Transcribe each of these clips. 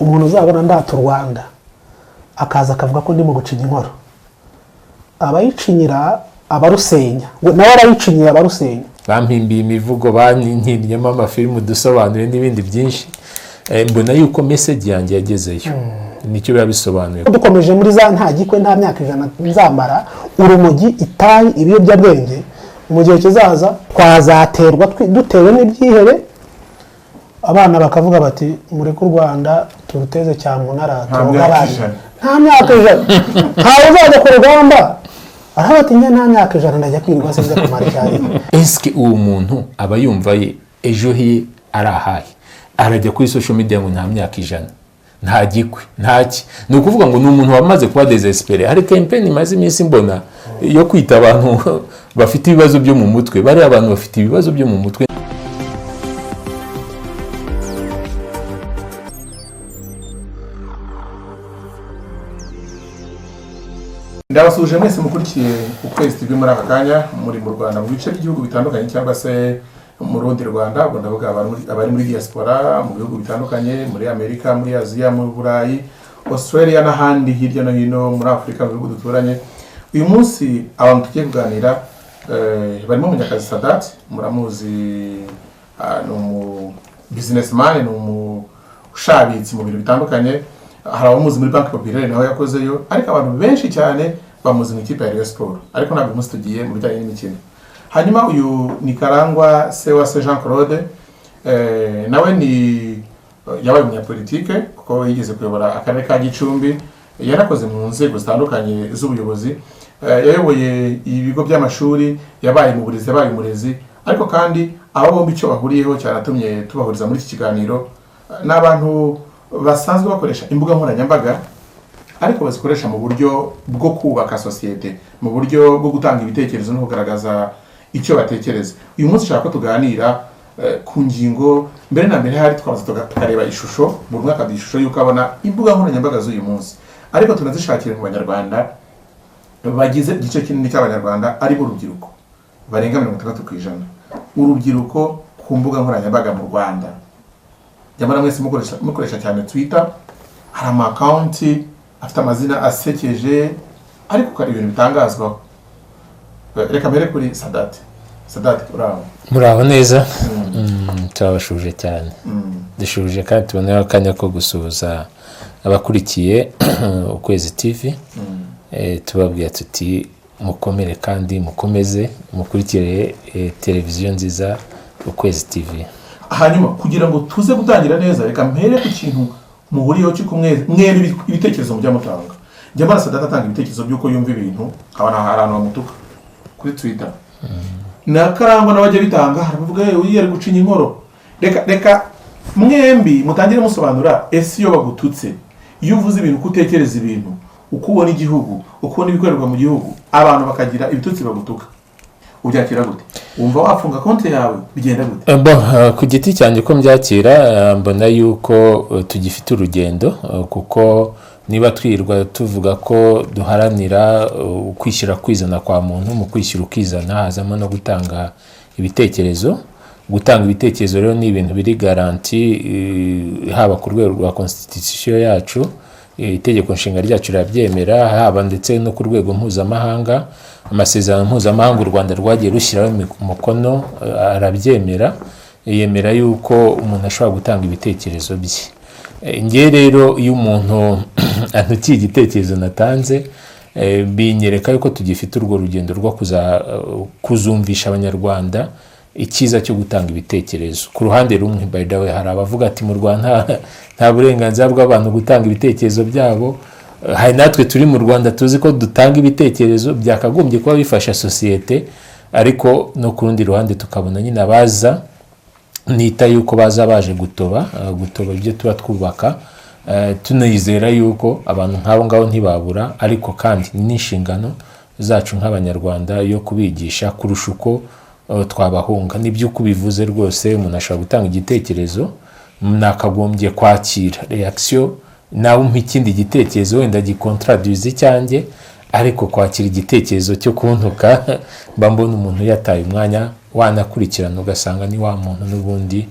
umuntu uzabona ndata u Rwanda akaza akavuga ko ndi mu gucinya inkoro, abayicinyira abarusenya, nawe arayicinyira abarusenya. Bampimbiye imivugo, banyinyemo amafilmu dusobanure n'ibindi byinshi. Mbona yuko message yanjye yagezeyo, nicyo biba bisobanuye. Dukomeje muri za nta gikwe nta myaka 100 nzamara, urumogi, itabi, ibiyobyabwenge, mu gihe kizaza twazaterwa dutewe n'ibyihebe, abana bakavuga bati mureke u Rwanda turuteze cyamunara turugabanye. Nta myaka 100 ntawe uzajya ku rugamba aha bati nta myaka 100 ndajya kwirirwa se njya kumara cyane. Eske uwo muntu aba yumva ye ejo he arahaye, arajya kuri social media ngo nta myaka 100 nta gikwe ntaki? Ni ukuvuga ngo ni umuntu wamaze kuba desespere. Hari campaign imaze iminsi mbona yo kwita abantu bafite ibibazo byo mu mutwe, bari abantu bafite ibibazo byo mu mutwe. Ndabasuje mwese mukurikiye Ukwezi TV muri aka kanya, muri mu Rwanda mu bice by'igihugu bitandukanye cyangwa se mu rundi Rwanda, ubwo ndavuga abari muri diaspora mu bihugu bitandukanye, muri Amerika, muri Aziya, mu Burayi, Australia n'ahandi hirya no hino muri Afrika, mu bihugu duturanye. Uyu munsi abantu tugiye kuganira barimo Munyakazi Sadat, muramuzi, ni umu businessman, ni umu ushabitsi mu bintu bitandukanye. Hari abamuzi muri Bank Populaire naho yakozeyo, ariko abantu benshi cyane bamuzi mu ikipe ya Rayon Sport, ariko ntabwo umunsi tugiye mu bijyanye n'imikino. Hanyuma uyu ni Karangwa Sewase Jean Claude, nawe ni yabaye umunyapolitike kuko yigeze kuyobora akarere ka Gicumbi, yarakoze mu nzego zitandukanye z'ubuyobozi, yayoboye ibigo by'amashuri, yabaye mu burezi, yabaye umurezi, ariko kandi abo bombi icyo bahuriyeho cyaratumye tubahuriza muri iki kiganiro n'abantu basanzwe bakoresha imbuga nkoranyambaga, ariko bazikoresha mu buryo bwo kubaka societe, mu buryo bwo gutanga ibitekerezo no kugaragaza icyo batekereza. Uyu munsi nshaka ko tuganira ku ngingo, mbere na mbere hari twaza tukareba ishusho, buri mwaka ishusho y'uko abona imbuga nkoranyambaga z'uyu munsi, ariko tunazishakira mu Banyarwanda bagize igice kinini cy'Abanyarwanda ari bo urubyiruko barenga 60%. Urubyiruko ku mbuga nkoranyambaga mu Rwanda, jamara mwese mukoresha cyane Twitter, hari ama account afite amazina asekeje, ariko kari ibintu bitangazwa. Reka mbere kuri Sadat. Uraho? Muraho neza. Turabashuje cyane. Dishuje kandi tubonera akanya ko gusuhuza abakurikiye Ukwezi TV. Tubabwiye tuti mukomere kandi mukomeze mukurikire televiziyo nziza Ukwezi TV. Hanyuma kugira ngo tuze gutangira neza, reka mpere ku kintu muhuriyeho cy'ukumwe mwere ibitekerezo mu byamutanga. Jamara Sadat atanga ibitekerezo by'uko yumva ibintu, abana harano bamutuka kuri Twitter. Na Karangwa nabajye bitanga, haravuga uyi ari gucinya inkoro. Reka mwembi mutangire musobanura ese yo bagututse, iyo uvuze ibintu kutekereza ibintu, ukubona igihugu, ukubona ibikorerwa mu gihugu, abantu bakagira ibitutsi bagutuka, ubyakira gute? Wumva wafunga konti yawe bigenda gute? Ku giti cyanjye ko mbyakira, mbona yuko tugifite urugendo, kuko niba twirwa tuvuga ko duharanira kwishyira kwizana kwa muntu, mu kwishyira ukizana hazamo no gutanga ibitekerezo. Gutanga ibitekerezo rero ni ibintu biri garanti, haba ku rwego rwa constitution yacu, itegeko nshinga ryacu rirabyemera, haba ndetse no ku rwego mpuzamahanga, amasezerano mpuzamahanga u Rwanda rwagiye rushyiraho umukono arabyemera, yemera yuko umuntu ashobora gutanga ibitekerezo bye. Ngiye rero iyo umuntu antukiye igitekerezo natanze, binyereka yuko tugifite urwo rugendo rwo kuzumvisha Abanyarwanda ikiza cyo gutanga ibitekerezo. Ku ruhande rumwe by the way hari abavuga ati mu Rwanda nta burenganzira bw'abantu gutanga ibitekerezo byabo. Hari natwe turi mu Rwanda tuzi ko dutanga ibitekerezo, byakagombye kuba bifasha societe, ariko no ku rundi ruhande tukabona nyine abaza nita yuko baza baje gutoba ibyo tuba twubaka. Tunayizera yuko abantu nk'abo ngabo ntibabura, ariko kandi ni inshingano zacu nk'Abanyarwanda yo kubigisha kurusha uko twabahunga. Nibyo kubivuze rwose, umuntu ashobora gutanga igitekerezo, nakagombye kwakira reaction, nawe umpa ikindi gitekerezo wenda gikontraduce cyanjye, ariko kwakira igitekerezo cyo kuntuka mba mbona umuntu yataye umwanya wanakurikirana ugasanga ni wa muntu n'ubundi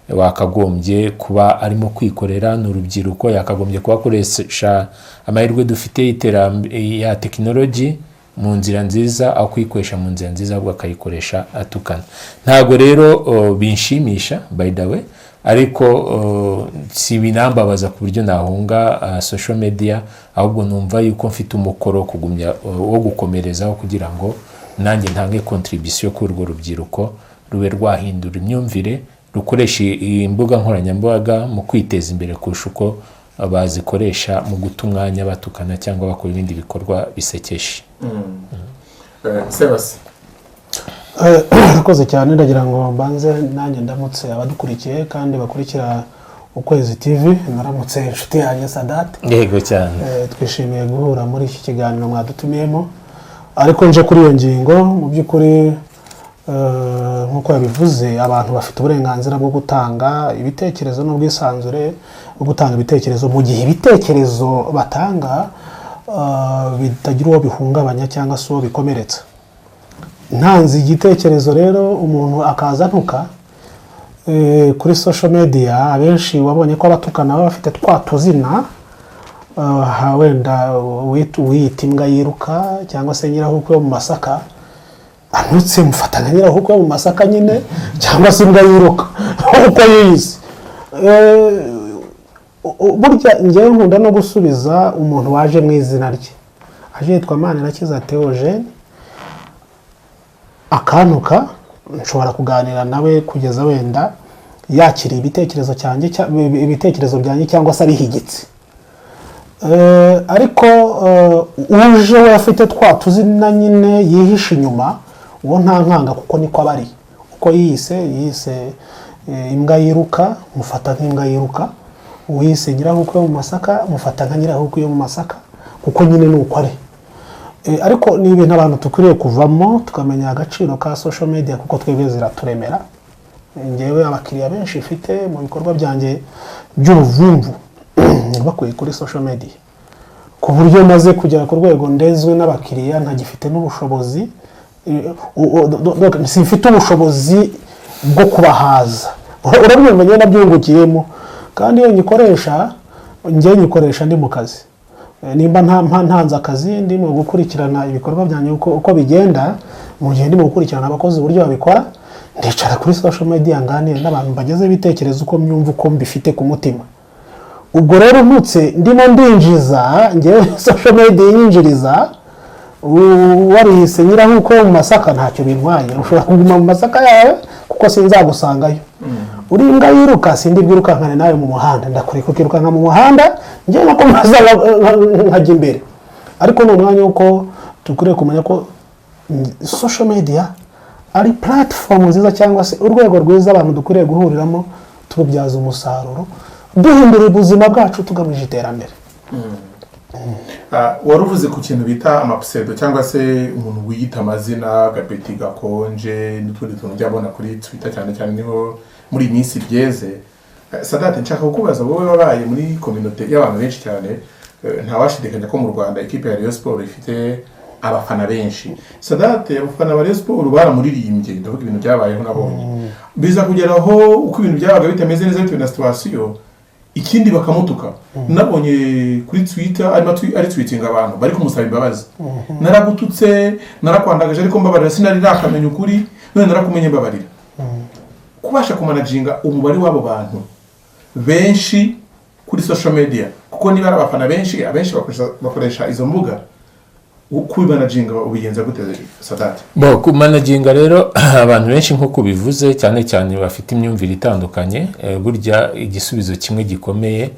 wakagombye kuba arimo kwikorera n'urubyiruko, yakagombye kuba akoresha amahirwe dufite ya tekinoloji mu nzira nziza, aho kuyikoresha mu nzira nziza ahubwo akayikoresha atukana. Ntago rero binshimisha by the way, ariko si binambabaza ku buryo nahunga social media, ahubwo numva yuko mfite umukoro kugumya wo gukomerezaho kugira ngo nanjye ntange contribution kuri urwo rubyiruko rube rwahindura imyumvire, rukoresha imbuga nkoranyambaga mu kwiteza imbere kurusha uko bazikoresha mu guta umwanya batukana cyangwa bakora ibindi bikorwa bisekeje. Sebasi Urakoze cyane, ndagira ngo mbanze nanjye ndamutse abadukurikiye kandi bakurikira Ukwezi TV. Naramutse inshuti yanjye Sadat. Yego cyane. Twishimiye guhura muri iki kiganiro mwadutumiyemo, ariko nje kuri iyo ngingo mu by'ukuri nk'uko yabivuze, abantu bafite uburenganzira bwo gutanga ibitekerezo n'ubwisanzure bwo gutanga ibitekerezo mu gihe ibitekerezo batanga bitagira uwo bihungabanya cyangwa se uwo bikomeretsa. Ntanze igitekerezo rero umuntu akaza ntuka kuri social media, abenshi wabonye ko abatukana baba bafite twatuzina, wenda wiyita imbwa yiruka cyangwa se nyirahukwe yo mu Masaka, anutse mufata nka nyirahukwe yo mu Masaka nyine, cyangwa se imbwa yiruka uko yize. Burya ngewe nkunda no gusubiza umuntu waje mu izina rye, aje yitwa Manirakiza Theogene, akantuka, nshobora kuganira nawe kugeza wenda yakiriye ibitekerezo byanjye cyangwa se abihigitse. Ariko uje we afite twatuzina nyine yihisha inyuma, uwo nta nkanga kuko niko abari. Uko yise imbwa yiruka, mufata nk'imbwa yiruka. Uyise nyirahukwe yo mu Masaka, mufata nka nyirahukwe yo mu Masaka, kuko nyine ni uko ari. Ariko ni ibintu abantu tukwiriye kuvamo tukamenya agaciro ka social media, kuko twebwe ziraturemera. Ngewe abakiriya benshi mfite mu bikorwa byanjye by'ubuvumvu bakuye kuri social media, ku buryo maze kugera ku rwego ndezwe n'abakiriya ntagifite n'ubushobozi, simfite ubushobozi bwo kubahaza. Urabyumva nyine nabyungukiyemo, kandi iyo nyikoresha ndi mu kazi. Nimba ntanze akazi ndimo gukurikirana ibikorwa byanjye uko bigenda, mu gihe ndimo gukurikirana abakozi uburyo babikora, ndicara kuri social media nganira n'abantu bageze ibitekerezo uko myumva, uko mbifite ku mutima. Ubwo rero ntutse ndimo ndinjiza ngewe social media yinjiriza, warihise nyirahukwe mu Masaka ntacyo bintwaye. Ushobora kuguma mu Masaka yawe kuko sinzagusangayo. Uri imbwa yiruka, sindi bwirukankane nawe mu muhanda, ndakureka ukirukanka mu muhanda, njye nako maza nkajya imbere. Ariko ni umwanya uko tukuriye kumenya ko social media ari platform nziza cyangwa se urwego rwiza abantu dukuriye guhuriramo tubyaza umusaruro, duhindura ubuzima bwacu tugamije iterambere. Waruvuze ku kintu bita amapseudo cyangwa se umuntu wiyita amazina Gapeti, Gakonje n'utundi tuntu byabona kuri Twitter cyane cyane niho muri iyi minsi byeze. Sadat, nshaka kukubaza, wowe wabaye muri community y'abantu benshi cyane, ntawashidikanya ko mu Rwanda ikipe ya Rayon Sport ifite abafana benshi. Sadat, abafana ba Rayon Sport baramuririmbye, ndavuga ibintu byabayeho nabonye, biza kugeraho uko ibintu byabaga bitameze neza bitewe na situation, ikindi bakamutuka. Nabonye kuri Twitter ari tweeting abantu bari kumusaba imbabazi. Naragututse, narakwandagaje ariko mbabarira, sinari nakamenya ukuri, none narakumenye mbabarira. Kubasha kumanaginga umubare w'abo bantu benshi kuri social media, kuko niba ari abafana benshi, abenshi bakoresha izo mbuga, kubimanaginga ubigenza gute Sadat? Kumanaginga rero abantu benshi nk'uko bivuze, cyane cyane bafite imyumvire itandukanye. Burya igisubizo kimwe gikomeye,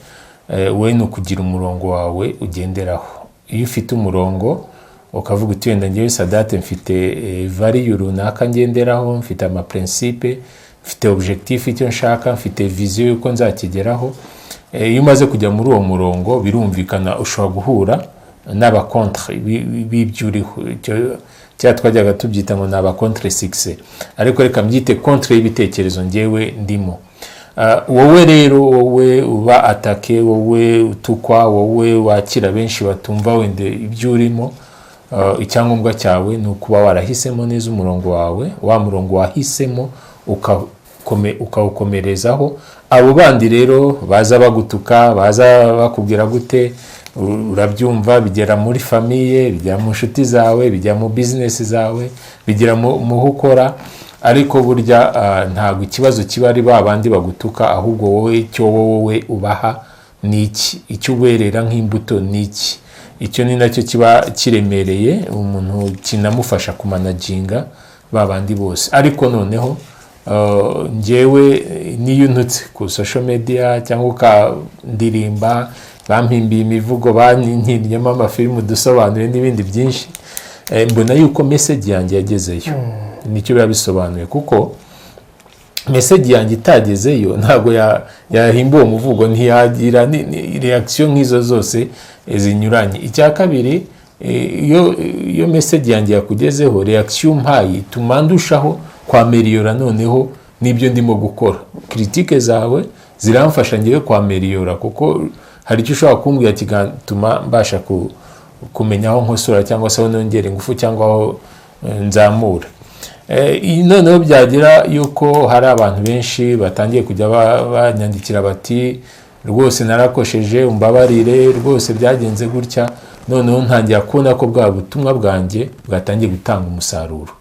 we no kugira umurongo wawe ugenderaho. Iyo ufite umurongo ukavuga uti wenda ngewe Sadat mfite value runaka ngenderaho, mfite ama principe, mfite objectif icyo nshaka, mfite vision yuko nzakigeraho. Iyo umaze kujya muri uwo murongo birumvikana ushobora guhura n'aba contre bibyuriho, cya twajyaga tubyita ngo n'aba contre succès, ariko reka mbyite contre y'ibitekerezo ngewe ndimo. Wowe rero, wowe uba atake, wowe utukwa, wowe wakira benshi batumva wende ibyo urimo, icyangombwa cyawe ni ukuba warahisemo neza umurongo wawe, wa murongo wahisemo ukawukomerezaho. Abo bandi rero baza bagutuka, baza bakubwira gute, urabyumva, bigera muri famiye, bigera mu nshuti zawe, bigera mu business zawe, bigera mu ukora. Ariko burya ntabwo ikibazo kiba ari ba bandi bagutuka, ahubwo wowe ubaha ni iki, icyo uberera nk'imbuto ni iki. Icyo ni nacyo kiba kiremereye umuntu, kinamufasha kumanaginga ba bandi bose. Ariko noneho njyewe niyo untutse ku social media cyangwa ukandirimba, bampimbiye imivugo, bantinnyemo amafilmu dusobanuye n'ibindi byinshi, mbona yuko message yanjye yagezeyo. Nicyo biba bisobanuye, kuko message yanjye itagezeyo ntabwo yahimba uwo muvugo, ntiyagira reaction nk'izo zose zinyuranye. Icya kabiri, iyo message yanjye yakugezeho, reaction mpaye ituma ndushaho kwameliyora noneho n'ibyo ndimo gukora. Critique zawe ziramfasha ngewe kwameliyora, kuko hari icyo ushobora kumbwira kigatuma mbasha kumenya aho nkosora, cyangwa se aho nongera ingufu, cyangwa aho nzamura. Noneho byagira yuko hari abantu benshi batangiye kujya banyandikira bati rwose narakosheje, umbabarire, rwose byagenze gutya. Noneho ntangira kubona ko bwa butumwa bwanjye bwatangiye gutanga umusaruro.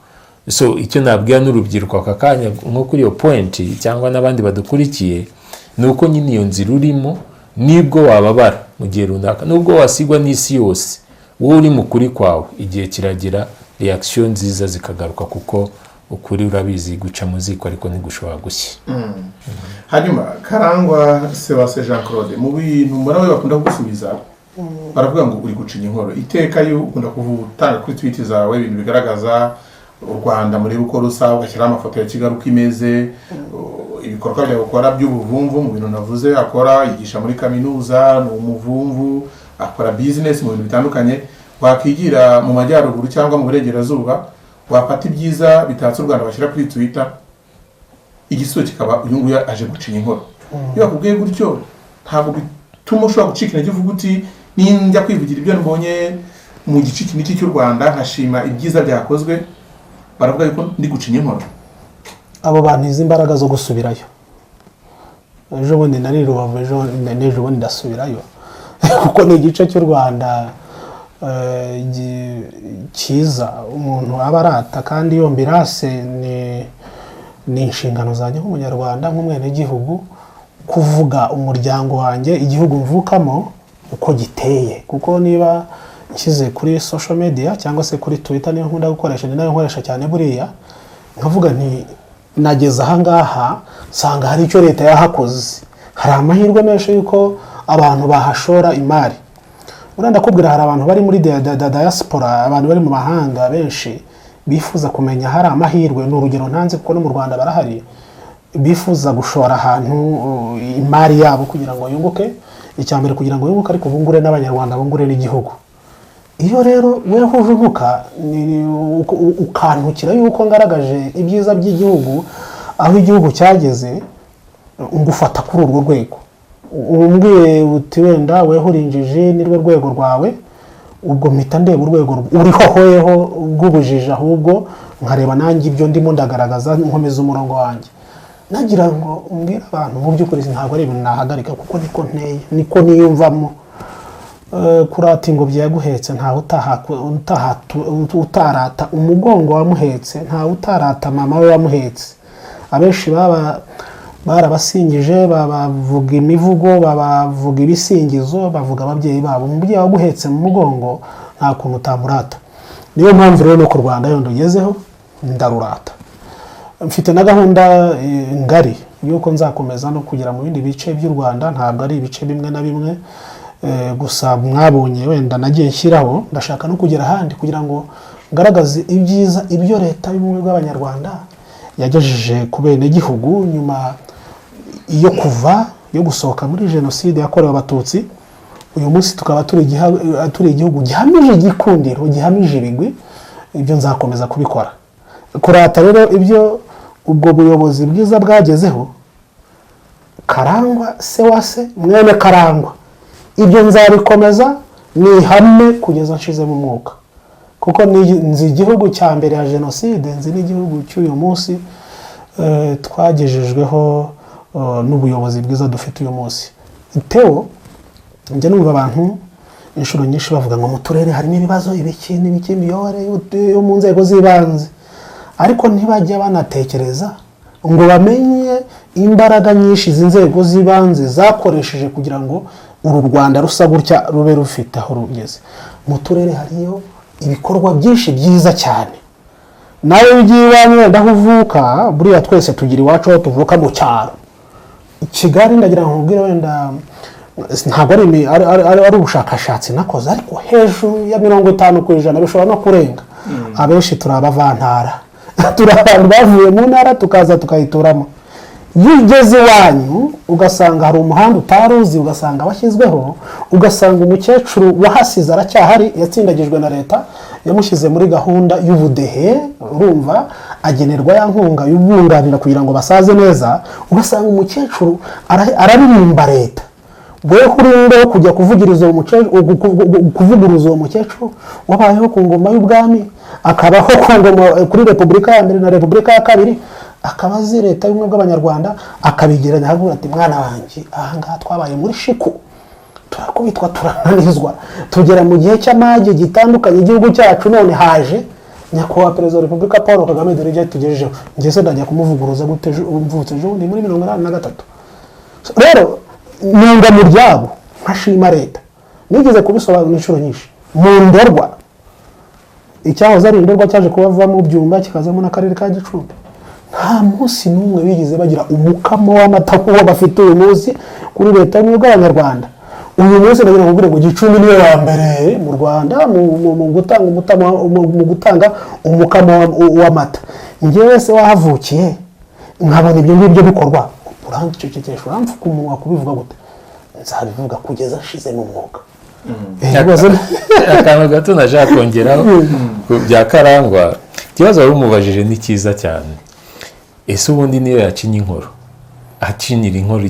So icyo nabwira n'urubyiruko aka kanya nko kuri iyo point, cyangwa n'abandi badukurikiye, ni uko nyine iyo nzira urimo, nibwo wababara mu gihe runaka, nubwo wasigwa n'isi yose, wowe uri mu kuri kwawe, igihe kiragira reaction nziza zikagaruka, kuko ukuri urabizi guca mu ziko ariko ntigushobora gushya. Hanyuma Karangwa Sebastien Jean Claude, mu bintu murawe bakunda gusubiza, baravuga ngo uri gucinya inkoro. Iteka yo ukunda kuvutanga kuri tweet zawe ibintu bigaragaza u Rwanda muri uko rusa, ugashyira amafoto ya Kigali uko imeze, ibikorwa bya gukora by'ubuvumvu mu bintu navuze akora, yigisha muri kaminuza, ni umuvumvu, akora business mu bintu bitandukanye. Wakigira mu majyaruguru cyangwa mu burengerazuba, wafata ibyiza bitatse u Rwanda bashyira kuri Twitter, igisubizo kikaba uyu nguyu aje gucinya inkoro. Iyo bakubwiye gutyo, ntabwo bituma ushobora gucika intege uvuga uti ninjya kwivugira ibyo mbonye mu gice kiniki cy'u Rwanda, nkashima ibyiza byakozwe, baravuga yuko ndi gucinya inkoro? Abo bantu izi imbaraga zo gusubirayo. Ejo bundi nari Rubavu, ejo bundi ndasubirayo, kuko ni igice cy'u Rwanda cyiza umuntu aba arata, kandi iyo mbirase ni inshingano zanjye nk'umunyarwanda, nk'umwenegihugu, kuvuga umuryango wanjye, igihugu mvukamo uko giteye. Kuko niba nshyize kuri social media cyangwa se kuri Twitter, niyo nkunda gukoresha, ni nayo nkoresha cyane buriya, nkavuga nti nageze ahangaha sanga hari icyo leta yahakoze, hari amahirwe menshi yuko abantu bahashora imari. Uranda kubwira hari abantu bari muri diaspora, abantu bari mu mahanga benshi bifuza kumenya hari amahirwe, n'urugero ntanze kuko no mu Rwanda barahari, bifuza gushora ahantu imari yabo kugira ngo yunguke. Icyambere kugira ngo yunguke, ariko bungure n'abanyarwanda, bungure n'igihugu. Iyo rero wewe uvuka ukantukira yuko ngaragaje ibyiza by'igihugu, aho igihugu cyageze, ngufata kuri urwo rwego, umbwiye uti wenda wewe urinjije nirwe rwego rwawe, ubwo mpita ndeba urwego uriho hoyeho bw'ubujiji, ahubwo nkareba nanjye ibyo ndimo ndagaragaza, nkomeza umurongo wanjye. Nagira ngo umbwire abantu mu by'ukuri ntabwo ari ibintu nahagarika, kuko niko nteye, niko niyumvamo. Kurata ingobyi yaguhetse ntawe utarata umugongo wamuhetse, ntawe utarata mama we wamuhetse. Abenshi barabasingije, bavuga imivugo, bavuga ibisingizo, bavuga ababyeyi babo. Umubyeyi waguhetse mu mugongo nta kuntu utamurata. Niyo mpamvu rero no ku Rwanda yondo ugezeho ndarurata. Mfite na gahunda ngari yuko nzakomeza no kugira mu bindi bice by'u Rwanda, ntabwo ari ibice bimwe na bimwe gusa mwabonye wenda nagiye nshyiraho. Ndashaka no kugera ahandi kugira ngo ngaragaze ibyiza ibyo leta y'ubumwe bw'abanyarwanda yagejeje ku bene gihugu nyuma iyo kuva yo gusohoka muri jenoside yakorewe abatutsi. Uyu munsi tukaba turi igihugu gihamije igikundiro, gihamije ibigwi. Ibyo nzakomeza kubikora. Kurata rero ibyo ubwo buyobozi bwiza bwagezeho, Karangwa Sebastien mwene Karangwa, ibyo nzabikomeza ni hamwe kugeza nshize mu mwuka, kuko nzi igihugu cya mbere ya jenoside, nzi n'igihugu cy'uyu munsi twagejejweho n'ubuyobozi bwiza dufite uyu munsi. Theo, njya numva abantu inshuro nyinshi bavuga ngo mu turere harimo ibibazo ibiki n'ibiki imiyobore yo mu nzego z'ibanze, ariko ntibajya banatekereza ngo bamenye imbaraga nyinshi izi nzego z'ibanze zakoresheje kugira ngo uru Rwanda rusa gutya rube rufite aho rugeze. Mu turere hariyo ibikorwa byinshi byiza cyane. Nawe ugiye iwanyu wenda aho uvuka, buriya twese tugira iwacu aho tuvuka mu cyaro. Kigali ndagira ngo nkubwire wenda ntabwo ari ubushakashatsi nakoze, ariko hejuru ya 50% bishobora no kurenga. Abenshi turabavantara, turi abantu bavuye mu ntara tukaza tukayituramo. Iyo ugeze iwanyu ugasanga hari umuhanda utaruzi, ugasanga washyizweho, ugasanga umukecuru wahasize aracyahari, yatsindagijwe na leta, yamushyize muri gahunda y'ubudehe, urumva agenerwa ya nkunga y'ubunganira kugira ngo basaze neza, ugasanga umukecuru araririmba leta. Wewe urinde kujya kuvuguruza uwo mukecuru wabayeho ku ngoma y'ubwami, akabaho ku ngoma kuri Repubulika ya mbere na Repubulika ya kabiri, akabazi leta y'ubumwe bw'Abanyarwanda, akabigeranya havuga ati mwana wanjye aha ngaha twabaye muri shiku, turakubitwa turananizwa, tugera mu gihe cy'amage gitandukanye igihugu cyacu, none haje nyakubahwa perezida wa Repubulika Paul Kagame dore ibyo tugejejeho, njye se ndajya kumuvuguruza gute mvutse ejo ni muri 1983. Rero ninga mu ryabo nkashima leta, nigeze kubisobanura inshuro nyinshi. Mu Ndorwa, icyahoze ari Ndorwa cyaje kubava mu Byumba kikazamo n'akarere ka Gicumbi, nta munsi n'umwe bigeze bagira umukamo w'amata uwo bafite uyu munsi kuri leta y'ubumwe bw'Abanyarwanda. Uyu munsi ndagira ngo ngure ngo Gicumbi niwe wa mbere mu Rwanda mu gutanga umukamo w'amata. Njyewe se wahavukiye nkabona ibyo ngibyo bikorwa, urangicecekesha uramfuka umunwa kubivuga gute? Nzabivuga kugeza nshize mu mwuga. Akantu gato nashaka kongeraho bya Karangwa, ikibazo wari umubajije ni cyiza cyane. Ese ubundi niyo yacinye inkoro, acinyira inkoro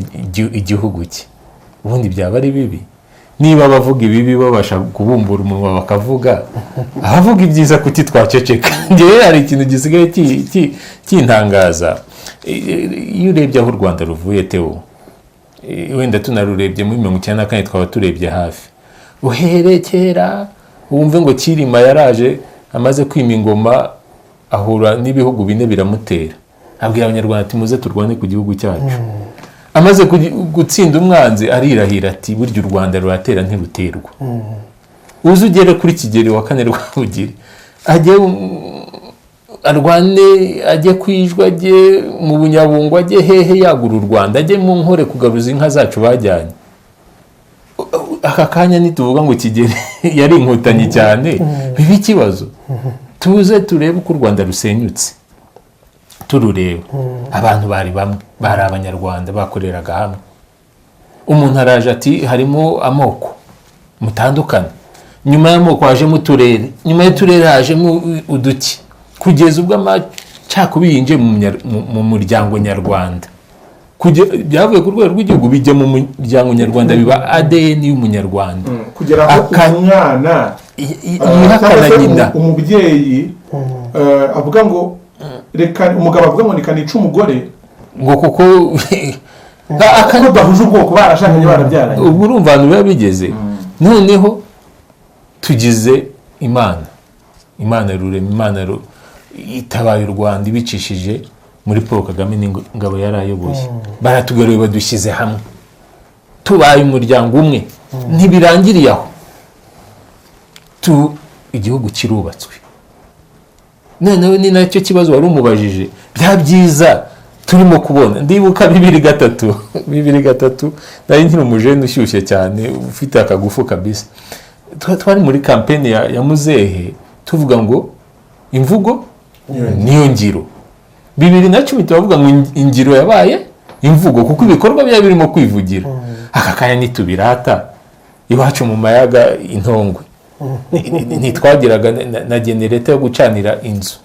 igihugu cye, ubundi byaba ari bibi? Niba abavuga ibibi babasha kubumbura umunwa bakavuga, abavuga ibyiza kuki twaceceka? Ngewe hari ikintu gisigaye kintangaza. Iyo urebye aho u Rwanda ruvuye Theo, wenda tunarurebye muri 1994 twaba turebye hafi, uherekera wumve ngo Kirima yaraje amaze kwima ingoma, ahura n'ibihugu bine biramutera, abwira Abanyarwanda ati muze turwane ku gihugu cyacu. Amaze gutsinda umwanzi arirahira ati burya u Rwanda ruratera ntiruterwa. Uzi ugere kuri Kigeli wa kane Rwabugiri, ajye arwane, ajye kwijwa, ajye mu Bunyabungo, ajye hehe yagura u Rwanda, ajye mu Nkore kugaruza inka zacu bajyanye. Aka kanya nituvuga ngo Kigeli yari inkotanyi cyane, bibi ikibazo. Tuze turebe uko u Rwanda rusenyutse, turureba. Abantu bari bamwe, bari Abanyarwanda bakoreraga hamwe. Umuntu araje ati harimo amoko mutandukana, nyuma y'amoko hajemo uturere, nyuma y'uturere hajemo uduki, kugeza ubwo amacakubiri yinjiye mu muryango nyarwanda. Byavuye ku rwego rw'igihugu bijya mu muryango nyarwanda, biba ADN y'umunyarwanda. Kugera aho umwana yihakana nyina, umubyeyi avuga ngo reka, umugabo avuga ngo reka nica umugore ngo kuko ko bahuje ubwoko barashakanye barabyaranye. Ubwo urumva abantu biba bigeze. Noneho tugize Imana rurema, Imana itabaye u Rwanda ibicishije muri Paul Kagame n'ingabo yarayoboye. Baratugaruye badushyize hamwe, tubaye umuryango umwe. Ntibirangiriye aho, igihugu kirubatswe. Noneho ni nacyo kibazo wari umubajije, bya byiza turimo kubona. Ndibuka 2003 nari nkiri umujene ushyushye cyane, ufite akagufu kabisa. Twari muri kampeni ya Muzehe tuvuga ngo imvugo niyo ngiro. 2010 tuvuga ngo ingiro yabaye imvugo, kuko ibikorwa bya birimo kwivugira. Aka kanya nitubirata iwacu mu mayaga Intongwe, ntitwagiraga na genereta yo gucanira inzu.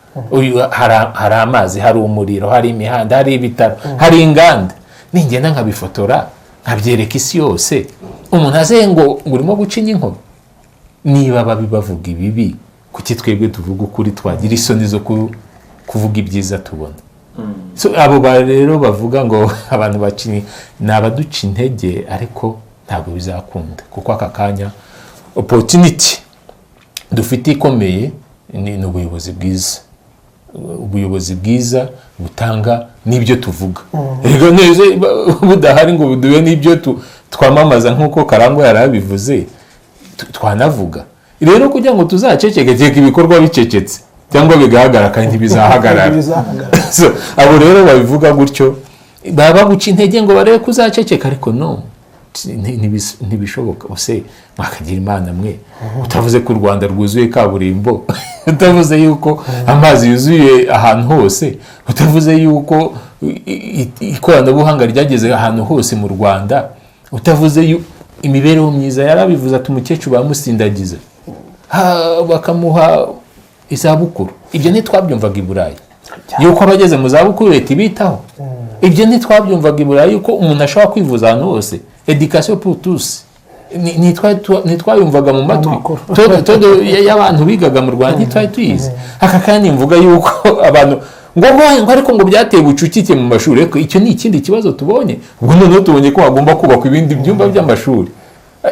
Hari amazi, hari umuriro, hari imihanda, hari ibitaro, hari inganda. Ningenda nkabifotora nkabyereka isi yose, umuntu aze ngo urimo gucinya inkoro. Niba babibavuga ibibi, kuki twebwe tuvuga ukuri? Twagira isoni zo kuvuga ibyiza tubona. so abo rero bavuga ngo abantu bacinyi ni abaduca intege ariko ntabwo bizakunda kuko aka kanya opportunity dufite ikomeye ni ubuyobozi bwiza butanga n'ibyo tuvuga rero neza budahari ngo buduwe n'ibyo twamamaza nk'uko Karangwa yarabivuze twanavuga rero kugira ngo tuzaceceke ibikorwa bicecetse cyangwa bigaragara kandi ntibizahagarara so abo rero babivuga gutyo baba guca intege ngo barebe kuzaceceka ariko no ntibishoboka use mwakagira imana mwe utavuze ko u Rwanda rwuzuye kaburimbo utavuze yuko amazi yuzuye ahantu hose utavuze yuko ikoranabuhanga ryageze ahantu hose mu Rwanda utavuze imibereho myiza yarabivuze ati umukecuru bamusindagiza bakamuha izabukuru ibyo ntitwabyumvaga i Burayi yuko abageze mu zabukuru leta ibitaho ibyo ntitwabyumvaga i Burayi yuko umuntu ashobora kwivuza ahantu hose education pour tous ntitwayumvaga mu matwi todo y'abantu bigaga mu Rwanda ntitwari tuyizi aka kandi mvuga yuko abantu ngo ariko ngo byateye bucucike mu mashuri ariko icyo ni ikindi kibazo tubonye ubwo noneho tubonye ko hagomba kubakwa ibindi byumba by'amashuri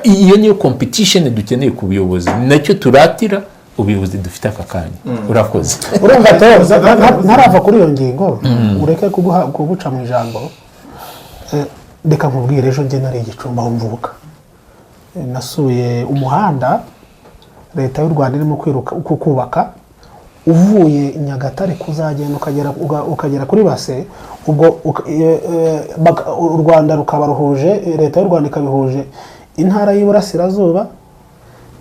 iyo niyo competition dukeneye ku buyobozi nacyo turatira ubuyobozi dufite aka kanya urakoze urumva ntarava kuri iyo ngingo ureke kuguca mu ijambo reka nkubwire ejo njye nari Igicumbi aho mvuka nasuye umuhanda leta y'u Rwanda irimo kubaka uvuye Nyagatare kuzagenda ukagera kuri base ubwo u Rwanda rukaba ruhuje leta y'u Rwanda ikabihuje intara y'Iburasirazuba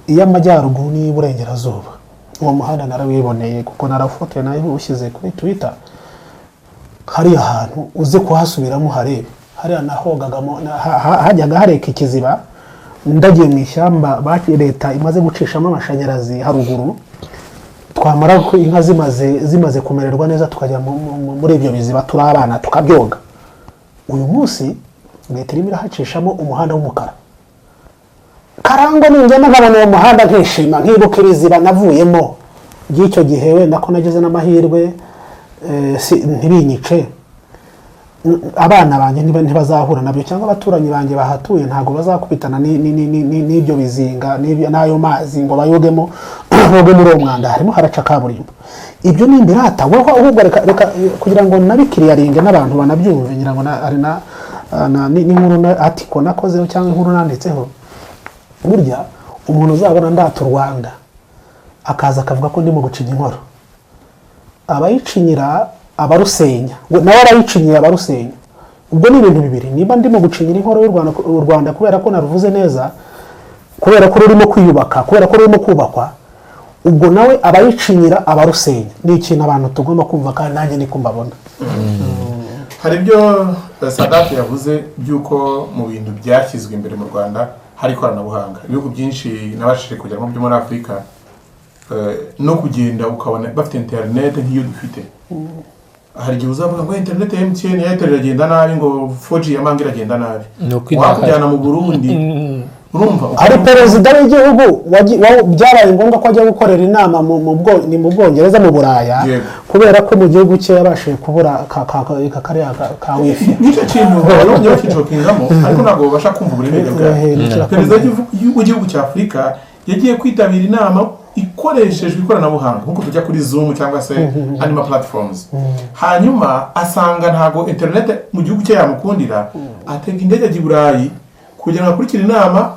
iy'Amajyaruguru n'iy'Iburengerazuba uwo muhanda narawiboneye kuko narafotoye nayo ushyize kuri Twitter hari ahantu uze kuhasubiramo harebe hariya nahogagamo hajyaga hareka ikiziba ndagiye mu ishyamba leta imaze gucishamo amashanyarazi haruguru twamara ko inka zimaze kumererwa neza tukajya muri ibyo biziba turi abana tukabyoga uyu munsi leta irimo irahacishamo umuhanda w'umukara Karangwa ningenda nkabona uwo muhanda nkishima nkibuka ibiziba navuyemo by'icyo gihe wenda ko nagize n'amahirwe ntibinyice abana banjye ntibazahura nabyo cyangwa abaturanyi banjye bahatuye ntabwo bazakubitana n'ibyo bizinga n'ayo mazi ngo bayogemo boge muri uwo mwanda harimo haraca kaburimbo ibyo ni imbirata wowe ahubwo reka kugira ngo nabikiriyaringe n'abantu banabyumve ngira ngo ari n'inkuru article nakozeho cyangwa inkuru nanditseho burya umuntu uzabona ndata u Rwanda akaza akavuga ko ndimo gucinya inkoro abayicinyira abarusenya nawe arayicinyira abarusenya ubwo ni ibintu bibiri niba ndimo gucinyira inkoro y'u Rwanda kubera ko naruvuze neza kubera ko rurimo kwiyubaka kubera ko rurimo kubakwa ubwo nawe abayicinyira abarusenya ni ikintu abantu tugomba kumva kandi nanjye niko mbabona hari ibyo Sadat yavuze by'uko mu bintu byashyizwe imbere mu Rwanda hari ikoranabuhanga ibihugu byinshi nabashije kujya mu byo muri Afurika no kugenda ukabona bafite internet nk'iyo dufite hari igihe uzavuga ngo internet ya MTN ya Airtel iragenda nabi ngo 4G ya Mango iragenda nabi wakujyana mu Burundi urumva ari perezida w'igihugu byaraye ngombwa ko ajya gukorera inama mu Bwongereza mu Buraya kubera ko mu gihugu cye yabashije kubura ka wifi nicyo kintu yongera kicokingamo ariko ntabwo babasha kumva uburemere bwayo perezida w'igihugu cya Afurika yagiye kwitabira inama ikoreshejwe ikoranabuhanga nkuko tujya kuri Zoom cyangwa se anima platforms hanyuma asanga ntago internet mu gihugu cye yamukundira atega indege ajya i Burayi kugira ngo akurikire inama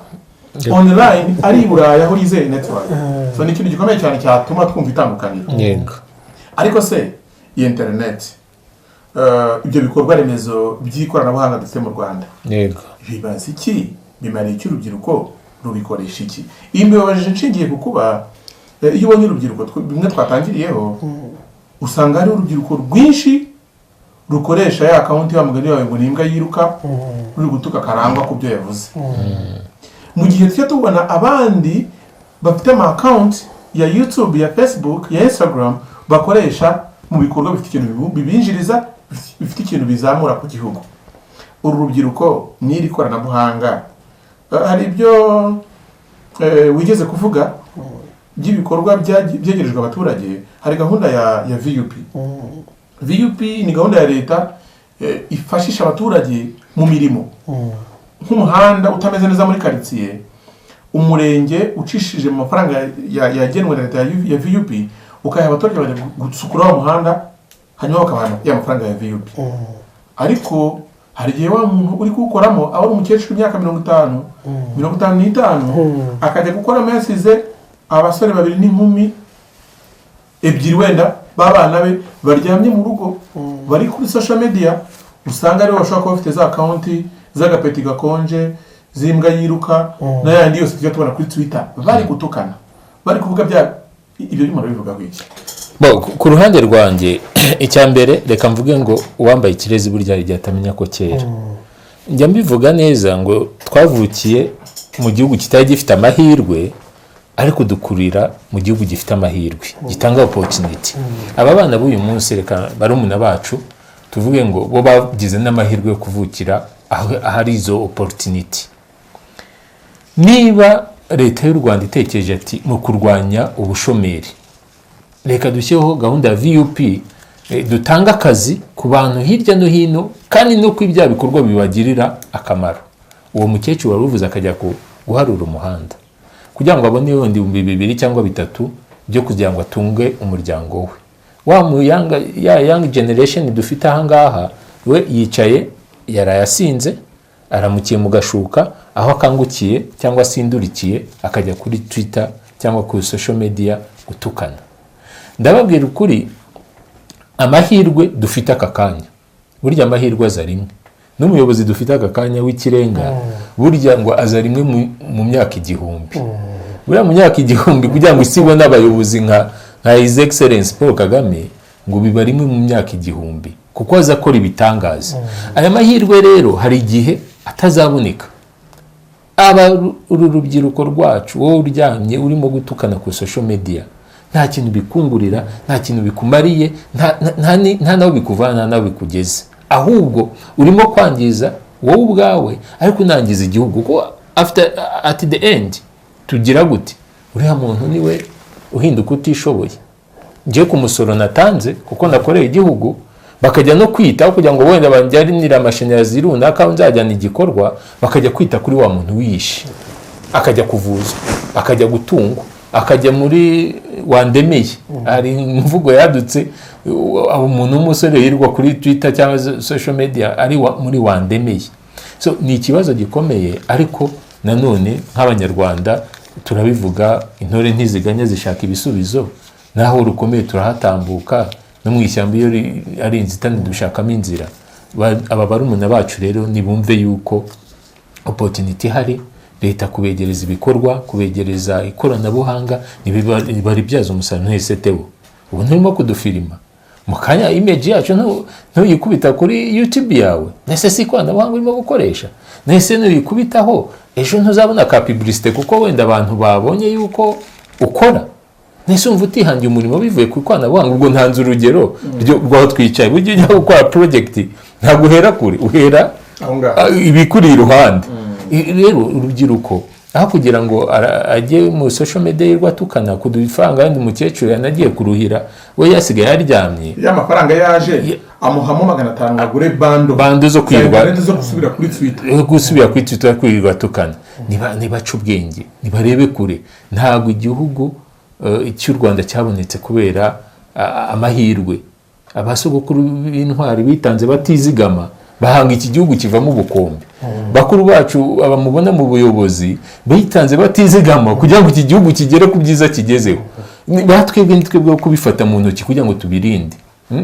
online ari i Burayi aho yizeye network so ni ikintu gikomeye cyane cyatuma twumva itandukaniro yego ariko se iyi internet ibyo bikorwa remezo by'ikoranabuhanga dufite mu Rwanda yego bibaza iki bimariye iki urubyiruko rubikoresha iki iyi mbibabaje nshingiye ku kuba iyo ubonye urubyiruko bimwe twatangiriyeho usanga hari urubyiruko rwinshi rukoresha ya account ya mugani wawe ngo nimbwa yiruka ruri gutuka Karangwa ku byo yavuze mu gihe tujya tubona abandi bafite ama account ya YouTube ya Facebook ya Instagram bakoresha mu bikorwa bifite ikintu bibinjiriza bifite ikintu bizamura ku gihugu uru rubyiruko n'iri koranabuhanga hari ibyo wigeze kuvuga by'ibikorwa byegerejwe abaturage hari gahunda ya VUP VUP ni gahunda ya leta ifashisha abaturage mu mirimo nk'umuhanda utameze neza muri quartier, umurenge ucishije mu mafaranga yagenwe na leta ya VUP ukayaha abaturage bajya gusukura wa muhanda hanyuma bakabana ya mafaranga ya VUP. Ariko hari igihe wa muntu uri kuwukoramo aba ari umukecuru imyaka 55 akajya gukoramo yasize abasore babiri n'inkumi ebyiri wenda babana be baryamye mu rugo bari kuri social media, usanga aribo bashobora kuba bafite za account z'agapeti gakonje zimbwa yiruka n'ayandi yose tujya tubona kuri Twitter bari gutukana bari kuvuga bya ibyo bimara bivuga kwiki. Ku ruhande rwanjye icya mbere reka mvuge ngo uwambaye ikirezi burya igihe atamenya ko kera. Njya mbivuga neza ngo twavukiye mu gihugu kitari gifite amahirwe ariko dukurira mu gihugu gifite amahirwe gitanga opportunity. Aba bana b'uyu munsi reka barumuna bacu tuvuge ngo bo bagize n'amahirwe yo kuvukira ahari izo opportunity. Niba leta y'u Rwanda itekereje ati mu kurwanya ubushomeri reka dushyeho gahunda ya VUP dutanga akazi ku bantu hirya no hino kandi no kw'ibya bikorwa bibagirira akamaro, uwo mukecuru waruvuze akajya guharura umuhanda kugira ngo abone yondi 2,000 cyangwa 3 byo kugira ngo atunge umuryango we. Wa mu young generation dufite aha ngaha we yicaye yarayasinze aramukiye mu gashuka aho akangukiye cyangwa sindurikiye akajya kuri Twitter cyangwa kuri social media gutukana. Ndababwira ukuri amahirwe dufite aka kanya burya amahirwe aza rimwe, n'umuyobozi dufite aka kanya w'ikirenga burya ngo aza rimwe mu myaka 1000. Burya mu myaka 1000 kugira ngo isibone n'abayobozi nka His Excellence Paul Kagame ngo biba rimwe mu myaka 1000 kuko aza akora ibitangaza. Aya mahirwe rero hari igihe atazaboneka. Uru rubyiruko rwacu wowe uryamye urimo gutukana ku social media nta kintu bikungurira, nta kintu bikumariye, nta naho bikuvana naho bikugeze, ahubwo urimo kwangiza wowe ubwawe ariko unangiza igihugu kuko at the end tugira gute uriya muntu niwe uhinduka utishoboye. Ngiye ku musoro natanze kuko nakoreye igihugu bakajya no kwita kugira ngo wenda banjyarinira amashanyarazi runaka nzajyana igikorwa bakajya kwita kuri wa muntu wishe akajya kuvuzwa akajya gutungwa akajya muri wandemeye. Ari imvugo yadutse abo umuntu w'umusore yirwa kuri Twitter cyangwa social media ari muri wandemeye. So ni ikibazo gikomeye ariko nanone nk'abanyarwanda turabivuga intore ntiziganya zishaka ibisubizo, naho rukomeye turahatambuka no mu ishyamba iyo ari inzitane dushakamo inzira. Aba barumuna bacu rero nibumve yuko opportunity hari, leta kubegereza ibikorwa, kubegereza ikoranabuhanga nibibyaza umusaruro ntesetewo. Ubu nturimo kudufirima mu kanya image yacu ntuyikubita kuri YouTube yawe, nese si ikoranabuhanga urimo gukoresha, nese ntuyikubitaho ejo ntuzabona ka publicité kuko wenda abantu babonye yuko ukora. Nese umva utihangiye umurimo bivuye ku ikoranabuhanga. Ubwo ntanze urugero rwaho twicaye buryo ujya gukora project ntabwo uhera kure, uhera ibikuri iruhande. Rero urubyiruko aho kugira ngo ajye mu social media yirwa tukana kudufaranga yandi umukecuru yanagiye kuruhira we yasigaye yaryamye ya mafaranga yaje amuhamo 500 agure bando zo kwirwa zo gusubira kuri Twitter kwirwa tukana. Nibaca ubwenge nibarebe kure. Ntabwo igihugu cy'u Rwanda cyabonetse kubera amahirwe. Abasogokuru b'intwari bitanze batizigama bahanga iki gihugu kivamo ubukombe. Bakuru bacu abamubona mu buyobozi bitanze batizigama kugira ngo iki gihugu kigere ku byiza kigezeho. Batwebwe nitwebwe kubifata mu ntoki kugira ngo tubirinde.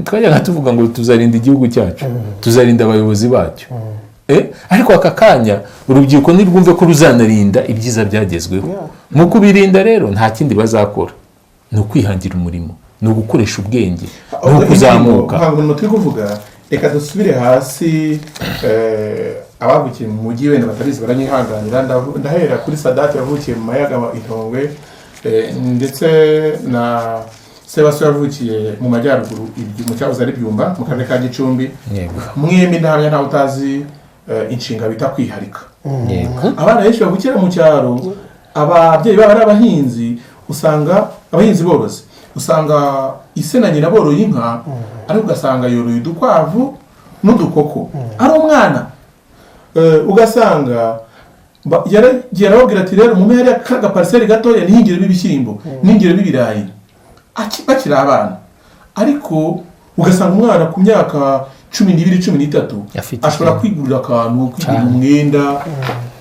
Twajya tuvuga ngo tuzarinda igihugu cyacu, tuzarinda abayobozi bacu. Ariko aka kanya urubyiruko nirwumve ko ruzanarinda ibyiza byagezweho. Mu kubirinda rero nta kindi bazakora, no kwihangira umurimo, no gukoresha ubwenge, no kuzamuka. Ntabwo turi kuvuga reka dusubire hasi. Abavukiye mu mujyi wenda batarizi baranyihanganira. Ndahera kuri Sadat yavukiye mu Mayaga Intongwe, ndetse na Sebaso yavukiye mu majyaruguru mu cyahoze ari Byumba mu karere ka Gicumbi. Mwembi ndahamya ntawe utazi inshinga bita kwiharika. Abana benshi bavukira mu cyaro, ababyeyi baba ari abahinzi, usanga abahinzi borozi usanga ise na nyina boroye inka ariko ugasanga yoroye udukwavu n'udukoko ari umwana. Ugasanga yaragiye arababwira ati rero mume hariya kaga pariseri gatoya nihingiremo ibishyimbo nihingiremo ibirayi bakiri abana. Ariko ugasanga umwana ku myaka 12-13 ashobora kwigurira akantu, kwigurira umwenda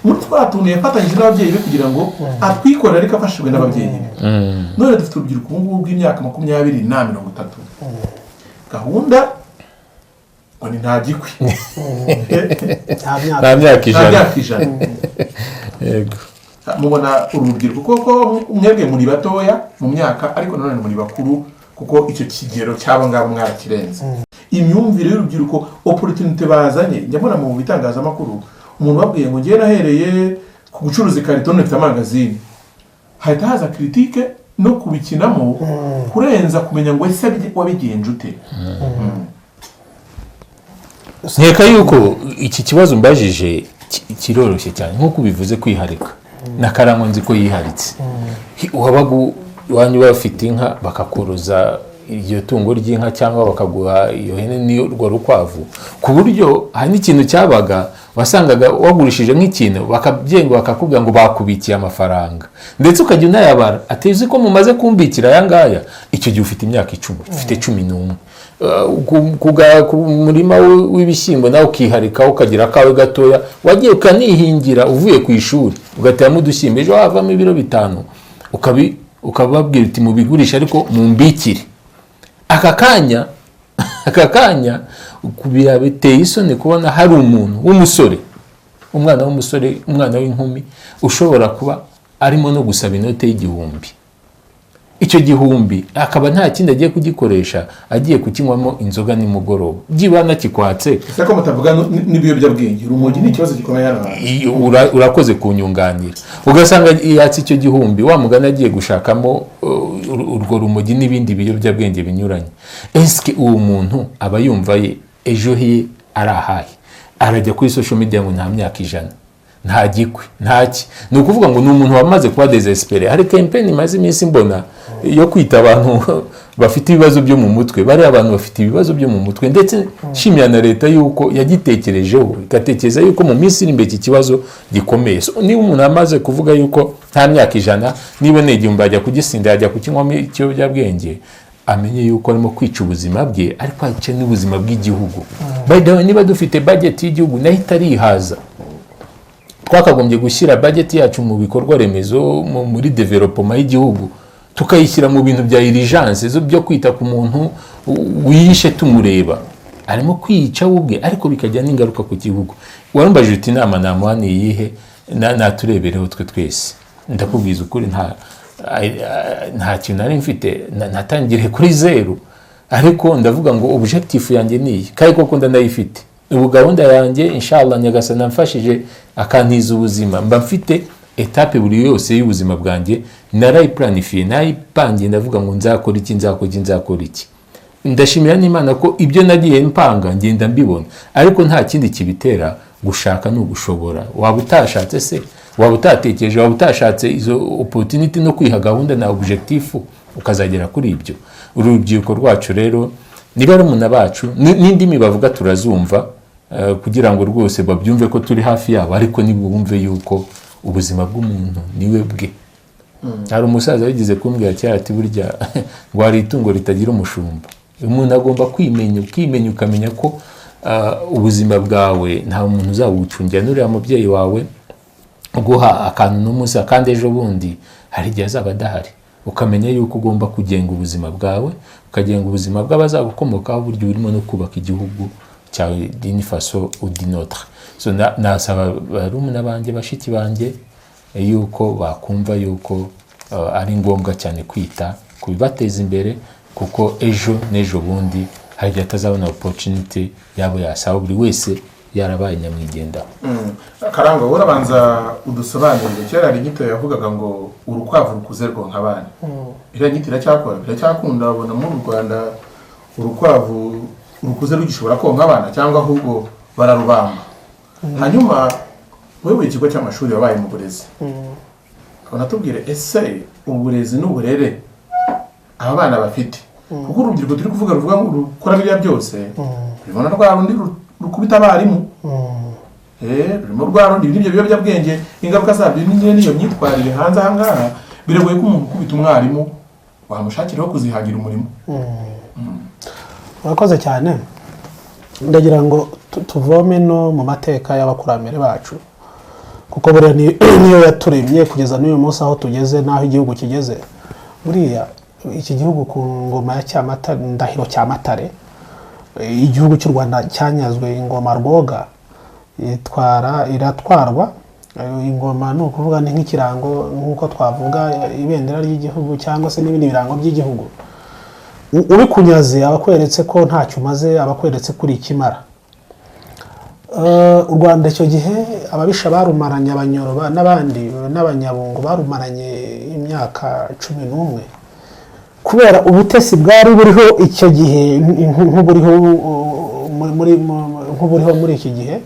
muri twa tuntu yafatanyije n'ababyeyi be kugira ngo atwikorere ariko afashijwe n'ababyeyi be. None dufite urubyiruko ubu ngubu bw'imyaka 20 na 30 gahunda ngo ni nta gikwi nta myaka ijana. Yego, mubona urubyiruko kuko mwebwe muri batoya mu myaka ariko nanone muri bakuru kuko icyo kigero cyabo ngabo mwarakirenze. Imyumvire y'urubyiruko, opportunity bazanye, njya mbona mu bitangazamakuru umuntu babwiye ngo ngiye nahereye ku gucuruza ikarito none mfite amagazine, hahita haza critique no kubikinamo kurenza kumenya ngo ese wabigenje ute. Nkeka yuko iki kibazo mbajije kiroroshye cyane nk'uko bivuze kwiharika na Karangwa nzi ko yiharitse. Wabaga wanyu bafite inka bakakoroza iryo tungo ry'inka cyangwa bakaguha iyo hene niyo rwa rukwavu, ku buryo hari n'ikintu cyabaga wasangaga wagurishije nk'ikintu bakabyenga bakakubwira ngo bakubikiye amafaranga ndetse ukajya unayabara ateze ko mumaze kumbikira aya ngaya. Icyo gihe ufite imyaka 10, ufite 11, ku murima w'ibishyimbo nawe ukiharika ukagira akawe gatoya wagiye ukanihingira uvuye ku ishuri ugateramo udushyimbo ejo havamo ibiro 5 ukababwira uti mubigurisha ariko mumbikire. Aka kanya kubira biteye isoni kubona hari umuntu w'umusore, umwana w'umusore, umwana w'inkumi ushobora kuba arimo no gusaba inote y'igihumbi. Icyo gihumbi akaba nta kindi agiye kugikoresha, agiye kukinywamo inzoga nimugoroba. Byibana kikwatse sako mutavuga n'ibiyobyabwenge, urumogi ni ikibazo gikomeye hano. Urakoze kunyunganira. Ugasanga yatse icyo gihumbi wa mugana agiye gushakamo urwo rumogi n'ibindi biyobyabwenge binyuranye. Eske uwo muntu aba yumva ye ejo he arahaye arajya kuri social media ngo nta myaka 100 nta gikwe ntaki? Ni ukuvuga ngo ni umuntu wamaze kuba desespere. Hari campaign imaze iminsi mbona yo kwita abantu bafite ibibazo byo mu mutwe, bari abantu bafite ibibazo byo mu mutwe, ndetse shimya na leta yuko yagitekerejeho ikatekereza yuko mu minsi iri imbere iki kibazo gikomeye. So niba umuntu amaze kuvuga yuko nta myaka 100 niba negimba ajya kugisinda ajya kukinywamo ikiyobyabwenge, amenye yuko arimo kwica ubuzima bwe ariko ayice n'ubuzima bw'igihugu. By the way, niba dufite budget y'igihugu nayo itarihaza, twakagombye gushyira budget yacu mu bikorwa remezo muri development y'igihugu, tukayishyira mu bintu bya urgence zo byo kwita ku muntu wishe tumureba arimo kwica ubwe ariko bikajya n'ingaruka ku gihugu. Warumbaje uti inama namuhani yihe naturebereho twe twese. Ndakubwiza ukuri nta kintu nari mfite, natangire kuri 0, ariko ndavuga ngo objectif yanjye ni iyi kandi koko ndanayifite. Ubu gahunda yanjye inshallah Nyagasana mfashije akantiza ubuzima, mba mfite etape buri yose y'ubuzima bwanjye narayiplanifie, nayipangiye, ndavuga ngo nzakora iki. Ndashimira n'Imana ko ibyo nagiye mpanga ngenda mbibona, ariko nta kindi kibitera gushaka no gushobora. Waba utashatse se, waba utatekereje, waba utashatse izo opportunity no kwiha gahunda na objectif ukazagera kuri ibyo. Urubyiruko rwacu rero niba ari umuntu bacu n'indimi bavuga turazumva, kugira ngo rwose babyumve ko turi hafi yabo, ariko nibumve yuko ubuzima bw'umuntu niwe bwe. Hari umusaza yagize kumbwira cyane ati burya ngo ari itungo ritagira umushumba. Umuntu agomba kwimenya ukamenya ko ubuzima bwawe nta muntu uzawucungira. Nuriya mubyeyi wawe guha akantu n'umusa kandi ejo bundi hari igihe azaba adahari, ukamenya yuko ugomba kugenga ubuzima bwawe, ukagenga ubuzima bw'abazagukomokaho, buryo urimo no kubaka igihugu cyawe d'une façon ou d'une autre. So nasaba barumuna banjye, bashiki banjye, yuko bakumva yuko ari ngombwa cyane kwita kubibateza imbere, kuko ejo n'ejo bundi hari igihe atazabona opportunity yabo yasaba buri wese yarabaye nyamwigendaho. Karangwa, urabanza udusobanurire. Kera hari inyito yavugaga ngo urukwavu rukuze rwonka abana. Iriya nyito iracyakunda babona mu Rwanda urukwavu rukuze rugishobora konka abana cyangwa ahubwo bararubamba? Hanyuma wewe ikigo cy'amashuri wabaye mu burezi, ukabona tubwire ese uburezi n'uburere aba bana bafite kuko urubyiruko turi kuvuga ruvuga ngo rukora biriya byose rubona rwa rundi rukubita abarimu rurimo rwa rundi n'ibyo biyobyabwenge ingaruka zabyo n'iyo myitwarire hanze aha ngaha biragoye ko umuntu ukubita umwarimu wamushakiraho kuzihangira umurimo. Urakoze cyane. Ndagira ngo tuvome no mu mateka y'abakurambere bacu kuko buriya niyo yaturemye kugeza n'uyu munsi aho tugeze n'aho igihugu kigeze. Buriya iki gihugu ku ngoma ya Cyamatare, Ndahiro Cyamatare, igihugu cy'u Rwanda cyanyazwe ingoma Rwoga iratwarwa. Ingoma ni ukuvuga ni nk'ikirango nk'uko twavuga ibendera ry'igihugu cyangwa se n'ibindi birango by'igihugu. Ubikunyaze abakweretse ko ntacyo umaze, abakweretse kuri ikimara. U Rwanda icyo gihe ababisha barumaranye, Abanyoro n'abandi n'Abanyabungo barumaranye imyaka 11 kubera ubutesi bwari buriho icyo gihe nk'uburiho muri iki gihe,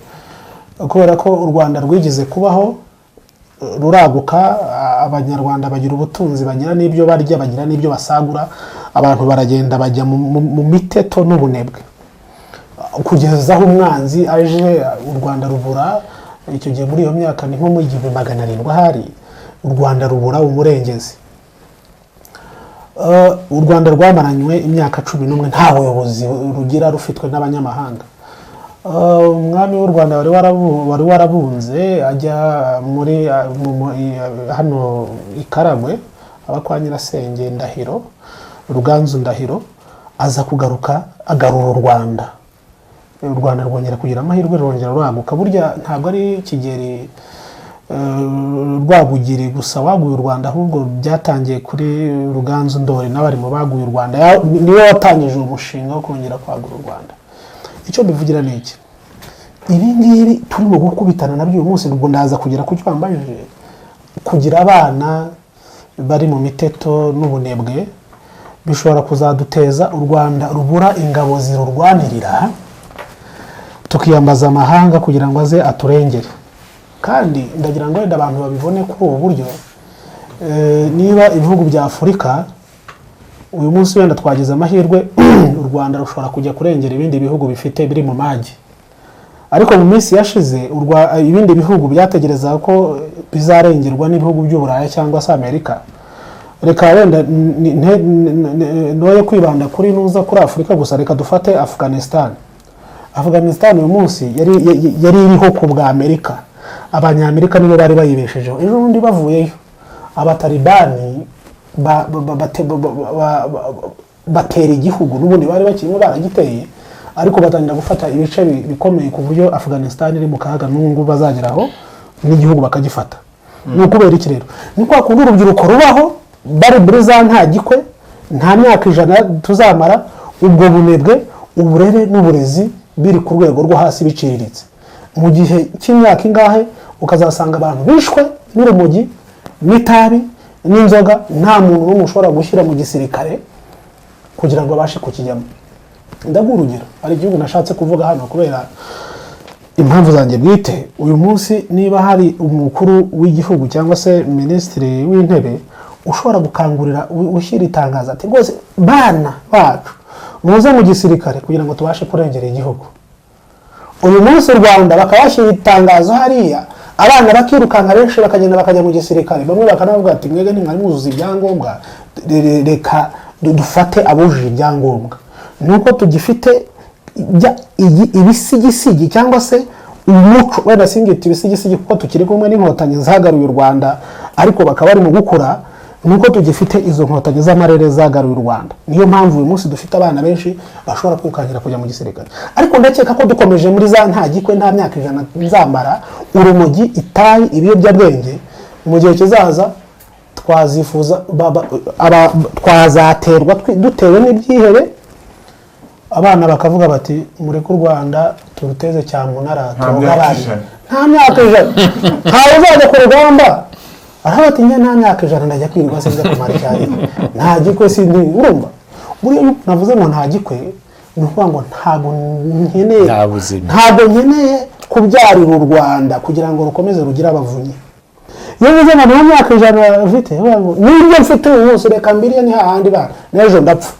kubera ko u Rwanda rwigeze kubaho ruraguka, Abanyarwanda bagira ubutunzi, bagira n'ibyo barya, bagira n'ibyo basagura, abantu baragenda bajya mu miteto n'ubunebwe kugeza aho umwanzi aje. U Rwanda rubura icyo gihe muri iyo myaka ni nko mu 1700 ahari, u Rwanda rubura umurengezi. U Rwanda rwamaranywe imyaka 11 nta buyobozi rugira, rufitwe n'abanyamahanga. Umwami w'u Rwanda wari warabunze ajya muri hano Ikaragwe, aba kwa Nyirasenge Ndahiro, Ruganzu Ndahiro, aza kugaruka agarura u Rwanda. U Rwanda rwongera kugira amahirwe, rwongera rwaguka. Burya ntabwo ari Kigeli Rwabugiri gusa waguye u Rwanda, ahubwo byatangiye kuri Ruganzu Ndori n'abari mu baguye u Rwanda. Niwe watangije umushinga wo kongera kwagura u Rwanda. Icyo bivugira ni iki? Ibi ngibi turimo gukubitana nabyo uyu munsi, ubwo ndaza kugera ku cyambajije, kugira abana bari mu miteto n'ubunebwe bishobora kuzaduteza u Rwanda rubura ingabo zirurwanirira, tukiyambaza amahanga kugira ngo aze aturengere. Kandi ndagira ngo wenda abantu babibone kuri ubu buryo, niba ibihugu bya Afurika uyu munsi wenda twagize amahirwe u Rwanda rushobora kujya kurengera ibindi bihugu bifite biri mu magi, ariko mu minsi yashize ibindi bihugu byategereza ko bizarengerwa n'ibihugu by'Uburaya cyangwa se Amerika. Reka wenda noye kwibanda kuri Afurika gusa, reka dufate Afghanistan. Uyu munsi yari iriho ku bwa Amerika. Abanyamerika nibo bari bayibeshejeho. Ejo bundi bavuyeyo abatalibani batera igihugu, n'ubundi bari bakirimo baragiteye, ariko batangira gufata ibice bikomeye ku buryo Afghanistan iri mu kaga, n'ubu bazageraho n'igihugu bakagifata. Ni ukubera iki rero? Ni kwa kundi urubyiruko rubaho bari muri za nta gikwe, nta myaka 100 tuzamara, ubwo bunebwe, uburere n'uburezi biri ku rwego rwo hasi biciriritse. Mu gihe cy'imyaka ingahe ukazasanga abantu bishwe n'urumogi n'itabi n'inzoga, nta muntu n'umwe ushobora gushyira mu gisirikare kugira ngo abashe kukijyamo. Ndaguha urugero, hari igihugu nashatse kuvuga hano kubera impamvu zanjye bwite. Uyu munsi niba hari umukuru w'igihugu cyangwa se minisitiri w'intebe ushobora gukangurira ushyira itangazo ati rwose bana bacu muze mu gisirikare kugira ngo tubashe kurengera igihugu, uyu munsi u Rwanda bakabashyira itangazo hariya, abana bakirukanka benshi bakagenda bakajya mu gisirikare, bamwe bakanavuga ati mwege ntimwari muzuza ibyangombwa, reka dufate abujuje ibyangombwa. Nuko tugifite ibisigisigi cyangwa se umuco, wenda singita ibisigisigi kuko tukiri kumwe n'inkotanyi zagaruye u Rwanda, ariko bakaba bari mu gukura. Nuko tugifite izo nkotanyi z'amarere zagaruye u Rwanda. Niyo mpamvu uyu munsi dufite abana benshi bashobora kwirukankira kujya mu gisirikare. Ariko ndakeka ko dukomeje muri za nta gikwe, nta myaka 100 nzamara, urumogi, itabi, ibiyobyabwenge, mu gihe kizaza twazifuza twazaterwa dutewe n'ibyihebe, abana bakavuga bati mureke u Rwanda turuteze cyamunara tugabari. Nta myaka 100 ntawe uzajya ku rugamba araho ati nta myaka 100 ndajya kwirirwa se njya kumara cyane, nta gikwe sindi urumva. Buriya navuze ngo nta gikwe, ni ukuvuga ngo ntabwo nkeneye kubyarira u Rwanda kugira ngo rukomeze rugira abavunyi. iyo bize ngo nta myaka ijana ufite n'ibyo mfite uyu munsi reka mbiriye ni hahandi bana n'ejo ndapfa.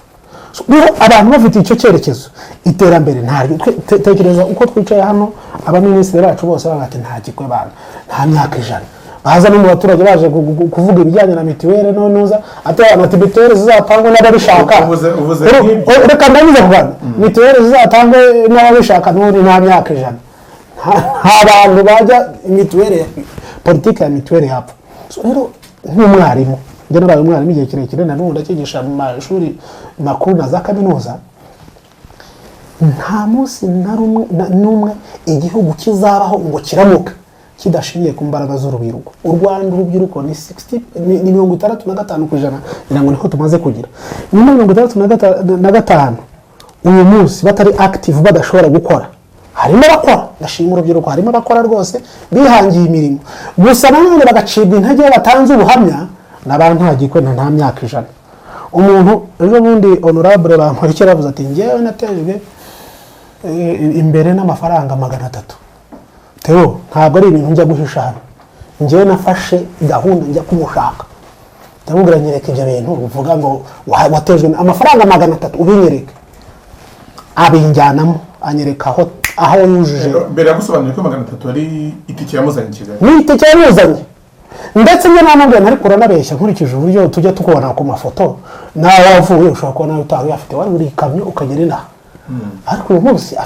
Abantu bafite icyo cyerekezo iterambere ntaryo. Tekereza uko twicaye hano abaminisitiri bacu bose bagati nta gikwe bana nta myaka ijana, baza no mu baturage baje kuvuga ibijyanye na mituweli nonuza atana ati mituweli zizatangwa n'ababishaka. Reka ndabize kubana mituweli zizatangwa n'ababishaka n'uri nta myaka ijana. Nta bantu bajya mituweli, politiki ya mituweli yapfa. Rero nk'umwarimu njye nabaye umwarimu igihe kirekire na n'ubu ndakigisha mu mashuri makuru na za kaminuza, nta munsi n'umwe igihugu kizabaho ngo kiramuka kidashingiye ku mbaraga z'urubyiruko. U Rwanda urubyiruko ni 65% ngira ngo niho tumaze kugira. Ni 65% uyu munsi batari active badashobora gukora. Harimo abakora, ndashima urubyiruko, harimo abakora rwose bihangiye imirimo. Gusa nanone bagacibwa intege batanze ubuhamya n'abantu nta gikwe nta myaka ijana. Umuntu ejo bundi honorable Bamporiki yaravuze ati njyewe natejwe imbere n'amafaranga 300. Teo ntabwo ari ibintu njya guhisha hano, njyewe nafashe gahunda njya kumushaka ndamubwira nyereka ibyo bintu uvuga ngo watejwe amafaranga 300 ubinyereke. Abinjyanamo anyereka aho yujuje. Mbere yagusobanuriye ko 300 ari itike yamuzanye Kigali. Ni itike yamuzanye ndetse njye namubwiye ntari kuranabeshya nkurikije uburyo tujya tukubona ku mafoto nawe wavuye ushobora kubona utawe yafite wari uri kamyo ukagera inaha. Ariko uyu munsi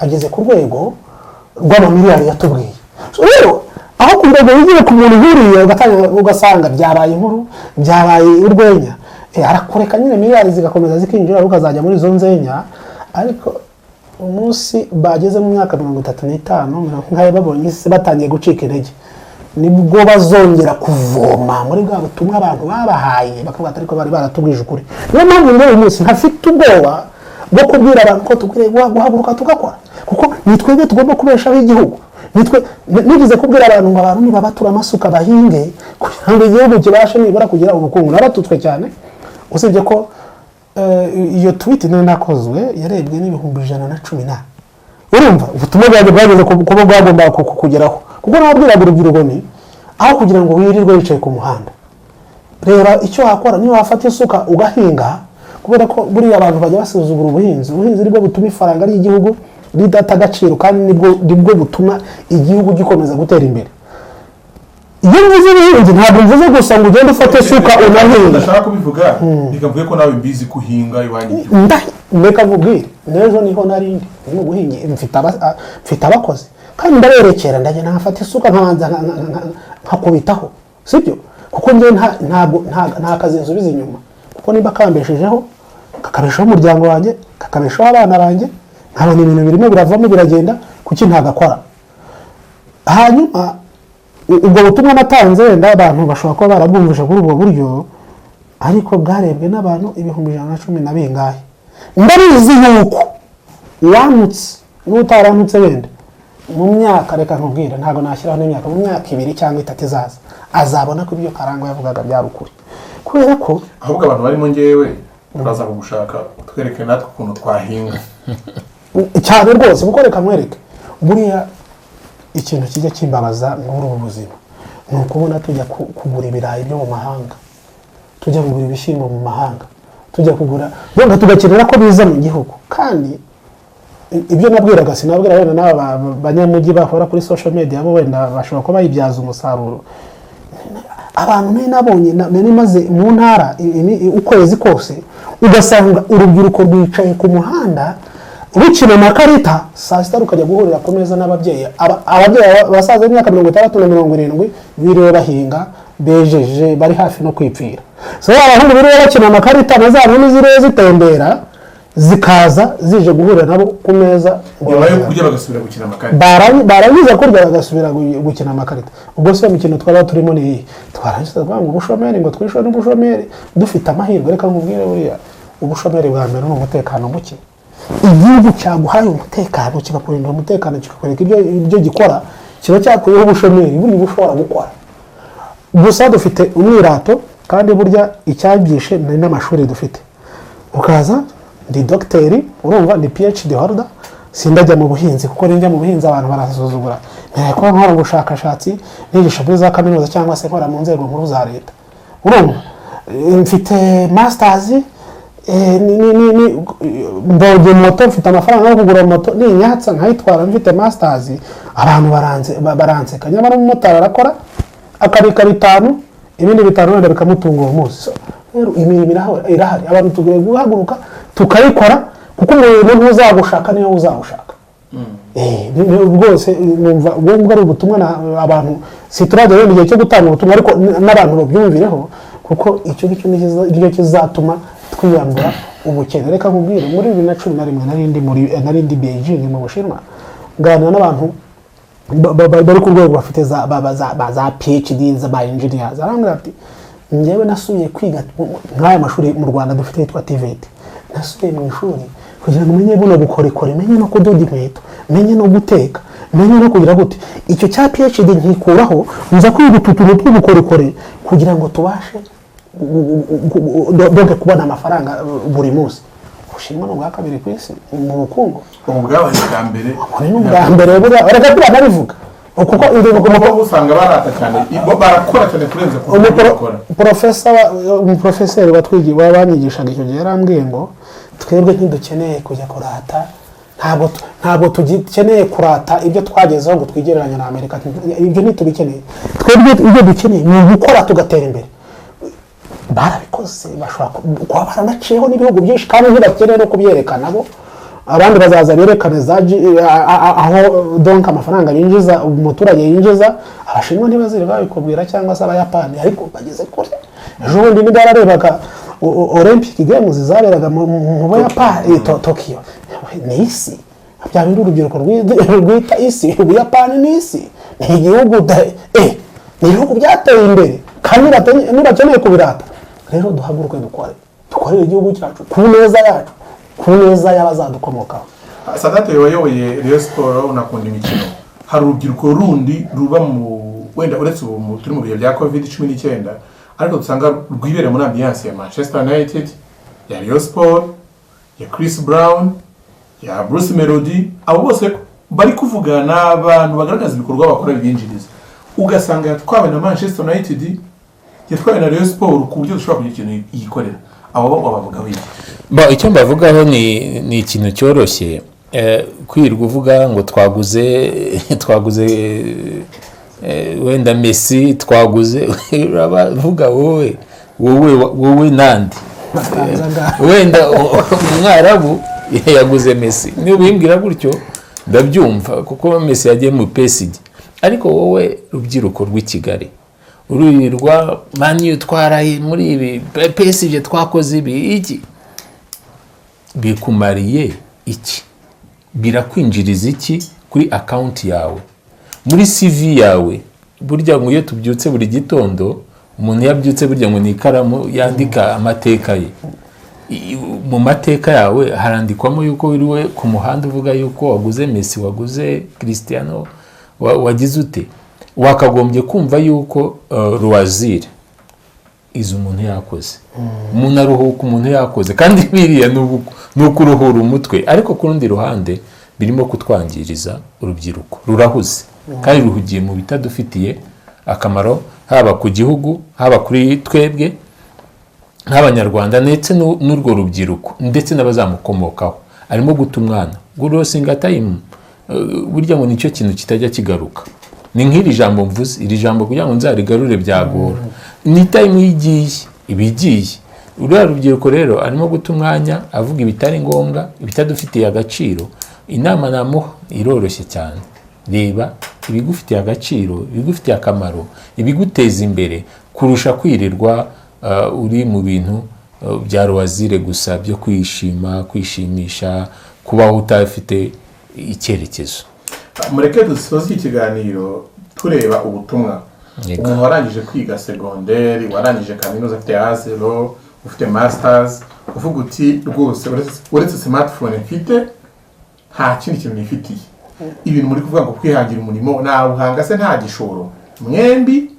ageze ku rwego rw'amamiliyari yatubwiye. Rero aho ku rwego wigiye ku muntu nkuriye ugasanga byabaye inkuru byabaye urwenya, arakureka nyine miliyari zigakomeza zikinjira ukazajya muri izo nzenya. Ariko umunsi bageze mu myaka 35 nk'ayo babonye isi batangiye gucika intege nibwo bazongera kuvoma muri bwa butumwa abantu babahaye bakavuga ariko bari baratubwije ukuri. Niyo mpamvu rero uyu munsi ntafite ubwoba bwo kubwira abantu ko tukwiriye guhaguruka tugakora, kuko nitwebwe tugomba kubeshaho igihugu. Nigize kubwira abantu ngo abantu nibabatura amasuka bahinge kugira ngo igihugu kibashe nibura kugira ubukungu. Naratutwe cyane usibye ko iyo tweet nakozwe yarebwe n'ibihumbi 110. Urumva ubutumwa bwageze kuba bwagomba kugeraho, kuko nababwiraga urubyiruko ni aho kugira ngo wirirwe wicaye ku muhanda. Reba icyo wakora niyo wafata isuka ugahinga, kubera ko buriya abantu bajya basuzugura ubuhinzi. Ubuhinzi nibwo butuma ifaranga ry'igihugu ridata agaciro, kandi nibwo butuma igihugu gikomeza gutera imbere. Iyo mvuze ubuhinzi ntabwo mvuze gusa ngo ugende ufate isuka unahinga. Ndashaka kubivuga bikavuye ko nawe mbizi kuhinga iwanyu. Ndeka nkubwire n'ejo niho narindi mu guhinga mfite abakozi kandi ndaberekera ndajya nafata isuka nkakubitaho, sibyo? Kuko njye nta kazi nsubiza inyuma, kuko nimba kambeshejeho kakabeshaho umuryango wanjye kakabeshaho abana banjye nkabona ibintu birimo biravamo biragenda, kuki ntagakora. Hanyuma ubwo butumwa natanze wenda abantu bashobora kuba barabwumvisha kuri ubwo buryo, ariko bwarebwe n'abantu ibihumbi 110 na bingahe. Ndabizi yuko uwantutse n'utaranutse wenda mu myaka, reka nkubwira ntabwo nashyiraho n'imyaka, mu myaka 2 cyangwa 3 izaza azabona ko ibyo Karangwa yavugaga byari ukuri. Kubera ko ahubwo abantu barimo njyewe turaza kugushaka twereke natwe ukuntu twahinga cyane rwose, kuko reka mwereke buriya ikintu kijya kimbabaza muri ubu buzima ni ukubona tujya kugura ibirayi byo mu mahanga, tujya kugura ibishyimbo mu mahanga, tujya kugura wenda tugakenera ko biza mu gihugu. Kandi ibyo nabwiraga sinabwira wenda n'aba banyamujyi bahora kuri social media bo wenda bashobora kuba bayibyaza umusaruro. Abantu nabonye maze mu ntara ukwezi kose ugasanga urubyiruko rwicaye ku muhanda rukina amakarita, saa sita rukajya guhurira ku meza n'ababyeyi. Ababyeyi basaza imyaka 60 na 70 biriwe bahinga bejeje bari hafi no kwipfira. So abahungu biriwe bakina amakarita na za nkumi ziriwe zitembera zikaza zije guhurira nabo ku meza, bayo kurya bagasubira gukina amakarita, barangiza kurya bagasubira gukina amakarita. Ubwo se imikino twaba turimo ni twarangiza ngo ubushomeri ngo twishwe n'ubushomeri dufite amahirwe. Reka nkubwire buriya ubushomeri bwa mbere n'umutekano muke. Igihugu cyaguhaye umutekano kikakurinda umutekano kikakwereka ibyo gikora kiba cyakuyeho ubushomeri bundi bushobora gukora. Gusa dufite umwirato kandi burya icyabyishe n'amashuri dufite. Ukaza ndi docteur urumva ndi PhD holder sindajya mu buhinzi kuko ninjya mu buhinzi abantu barasuzugura kuba nkora ubushakashatsi nigisha muri za kaminuza cyangwa se nkora mu nzego nkuru za leta urumva mfite masters mbonye moto mfite amafaranga yo kugura moto ninyatsa nkayitwara mfite masters abantu baranseka nyamara umumotari arakora akabika 5 ibindi 5 wenda bikamutunga uwo munsi rero imirimo irahari abantu tugiye guhaguruka tukayikora kuko umuntu ntuzagushaka niyo uzagushaka rwose numva ubwo ari ubutumwa abantu siturajya rero igihe cyo gutanga ubutumwa ariko n'abantu babyumvireho kuko icyo nicyo kizatuma twiyambura ubukene. Reka nkubwire muri 2011 nari ndi Beijing mu Bushinwa nganira n'abantu bari ku rwego bafite za PhD za engineers arambwira ati njyewe nasubiye kwiga nk'aya mashuri mu Rwanda dufite yitwa TVET nasubiye mu ishuri kugira ngo menye buno bukorikori menye no kudoda inkweto menye no guteka menye no kugira gute icyo cya PhD nkikuraho nza kwiga utuntu tw'ubukorikori kugira ngo tubashe donc kubona amafaranga buri munsi. Ubushinwa n'ubwa kabiri ku isi mu bukungu ubwabaye bwa mbere n'ubwa mbere bareka barabivuga kuko indibuko usanga barata cyane barakora cyane kurenza umuprofeseri watwigiye wabanyigishaga icyo gihe yarambwiye ngo twebwe ntidukeneye kujya kurata ntabwo tugikeneye kurata ibyo twagezeho ngo twigereranya na Amerika ibyo ntitubikeneye twebwe ibyo dukeneye ni gukora tugatera imbere barabikoze bashobora kuba baranaciyeho n'ibihugu byinshi kandi ntibakeneye no kubyerekana bo abandi bazaza berekane aho donc amafaranga binjiza umuturage yinjiza abashinwa ntibazire babikubwira cyangwa se abayapani ariko bageze kure ejo bundi niba yararebaga Olympic Games zaberaga mu Buyapani Tokyo ni isi bya bindi urubyiruko rwita isi Ubuyapani ni isi ni igihugu ni ibihugu byateye imbere kandi nibakeneye kubirata rero duhaguruke dukorere igihugu cyacu ku neza yacu ku neza y'abazadukomokaho. Sadate wayoboye Rayon Sport unakunda imikino hari urubyiruko rundi ruba mu wenda uretse ubu turi mu bihe bya COVID-19 ariko dusanga rwibere muri ambiance ya Manchester United ya Rayon Sport ya Chris Brown ya Bruce Melody abo bose bari kuvugana abantu bagaragaza ibikorwa bakora byinjiriza ugasanga yatwawe na Manchester United yatwawe na Rayon Sport ku buryo dushobora kugira ikintu yikorera abo bavuga wiki icyo mbavugaho ni ikintu cyoroshye kwirwa uvuga ngo twaguze wenda Messi twaguze uravuga wowe nandi wenda umwarabu yaguze Messi niba ubimbwira gutyo ndabyumva kuko Messi yagiye mu PSG ariko wowe rubyiruko rw'i Kigali ururirwa mani twaraye muri ibi PSG twakoze ibi iki bikumariye iki birakwinjiriza iki kuri account yawe muri CV yawe burya ngo iyo tubyutse buri gitondo umuntu yabyutse burya ngo ni ikaramu yandika amateka ye mu mateka yawe harandikwamo yuko wiriwe ku muhanda uvuga yuko waguze Messi waguze Cristiano wagize ute wakagombye kumva yuko loisir izo umuntu yakoze umuntu aruhuka umuntu yakoze kandi biriya nukuruhura umutwe ariko ku rundi ruhande birimo kutwangiriza urubyiruko rurahuze kandi ruhugiye mu bitadufitiye akamaro haba ku gihugu haba kuri twebwe nk'abanyarwanda ndetse n'urwo rubyiruko ndetse n'abazamukomokaho arimo guta umwana gurosinga time burya ngo nicyo kintu kitajya kigaruka ni nk'iri jambo mvuze iri jambo kugira ngo nzarigarure byagora ni time yigiye ibigiye uriya rubyiruko rero arimo guta umwanya avuga ibitari ngombwa ibitadufitiye agaciro inama namuha iroroshye cyane reba ibigufitiye agaciro ibigufitiye akamaro ibiguteza imbere kurusha kwirirwa uri mu bintu bya loisir gusa byo kwishimisha kubaho utafite icyerekezo. Mureke dusoze ikiganiro tureba ubutumwa umuntu warangije kwiga secondaire warangije kaminuza afite A0 ufite masters uvuga uti rwose uretse smartphone mfite nta kindi kintu nifitiye ibintu muri kuvuga ngo kwihangira umurimo nawe uhanga se nta gishoro mwembi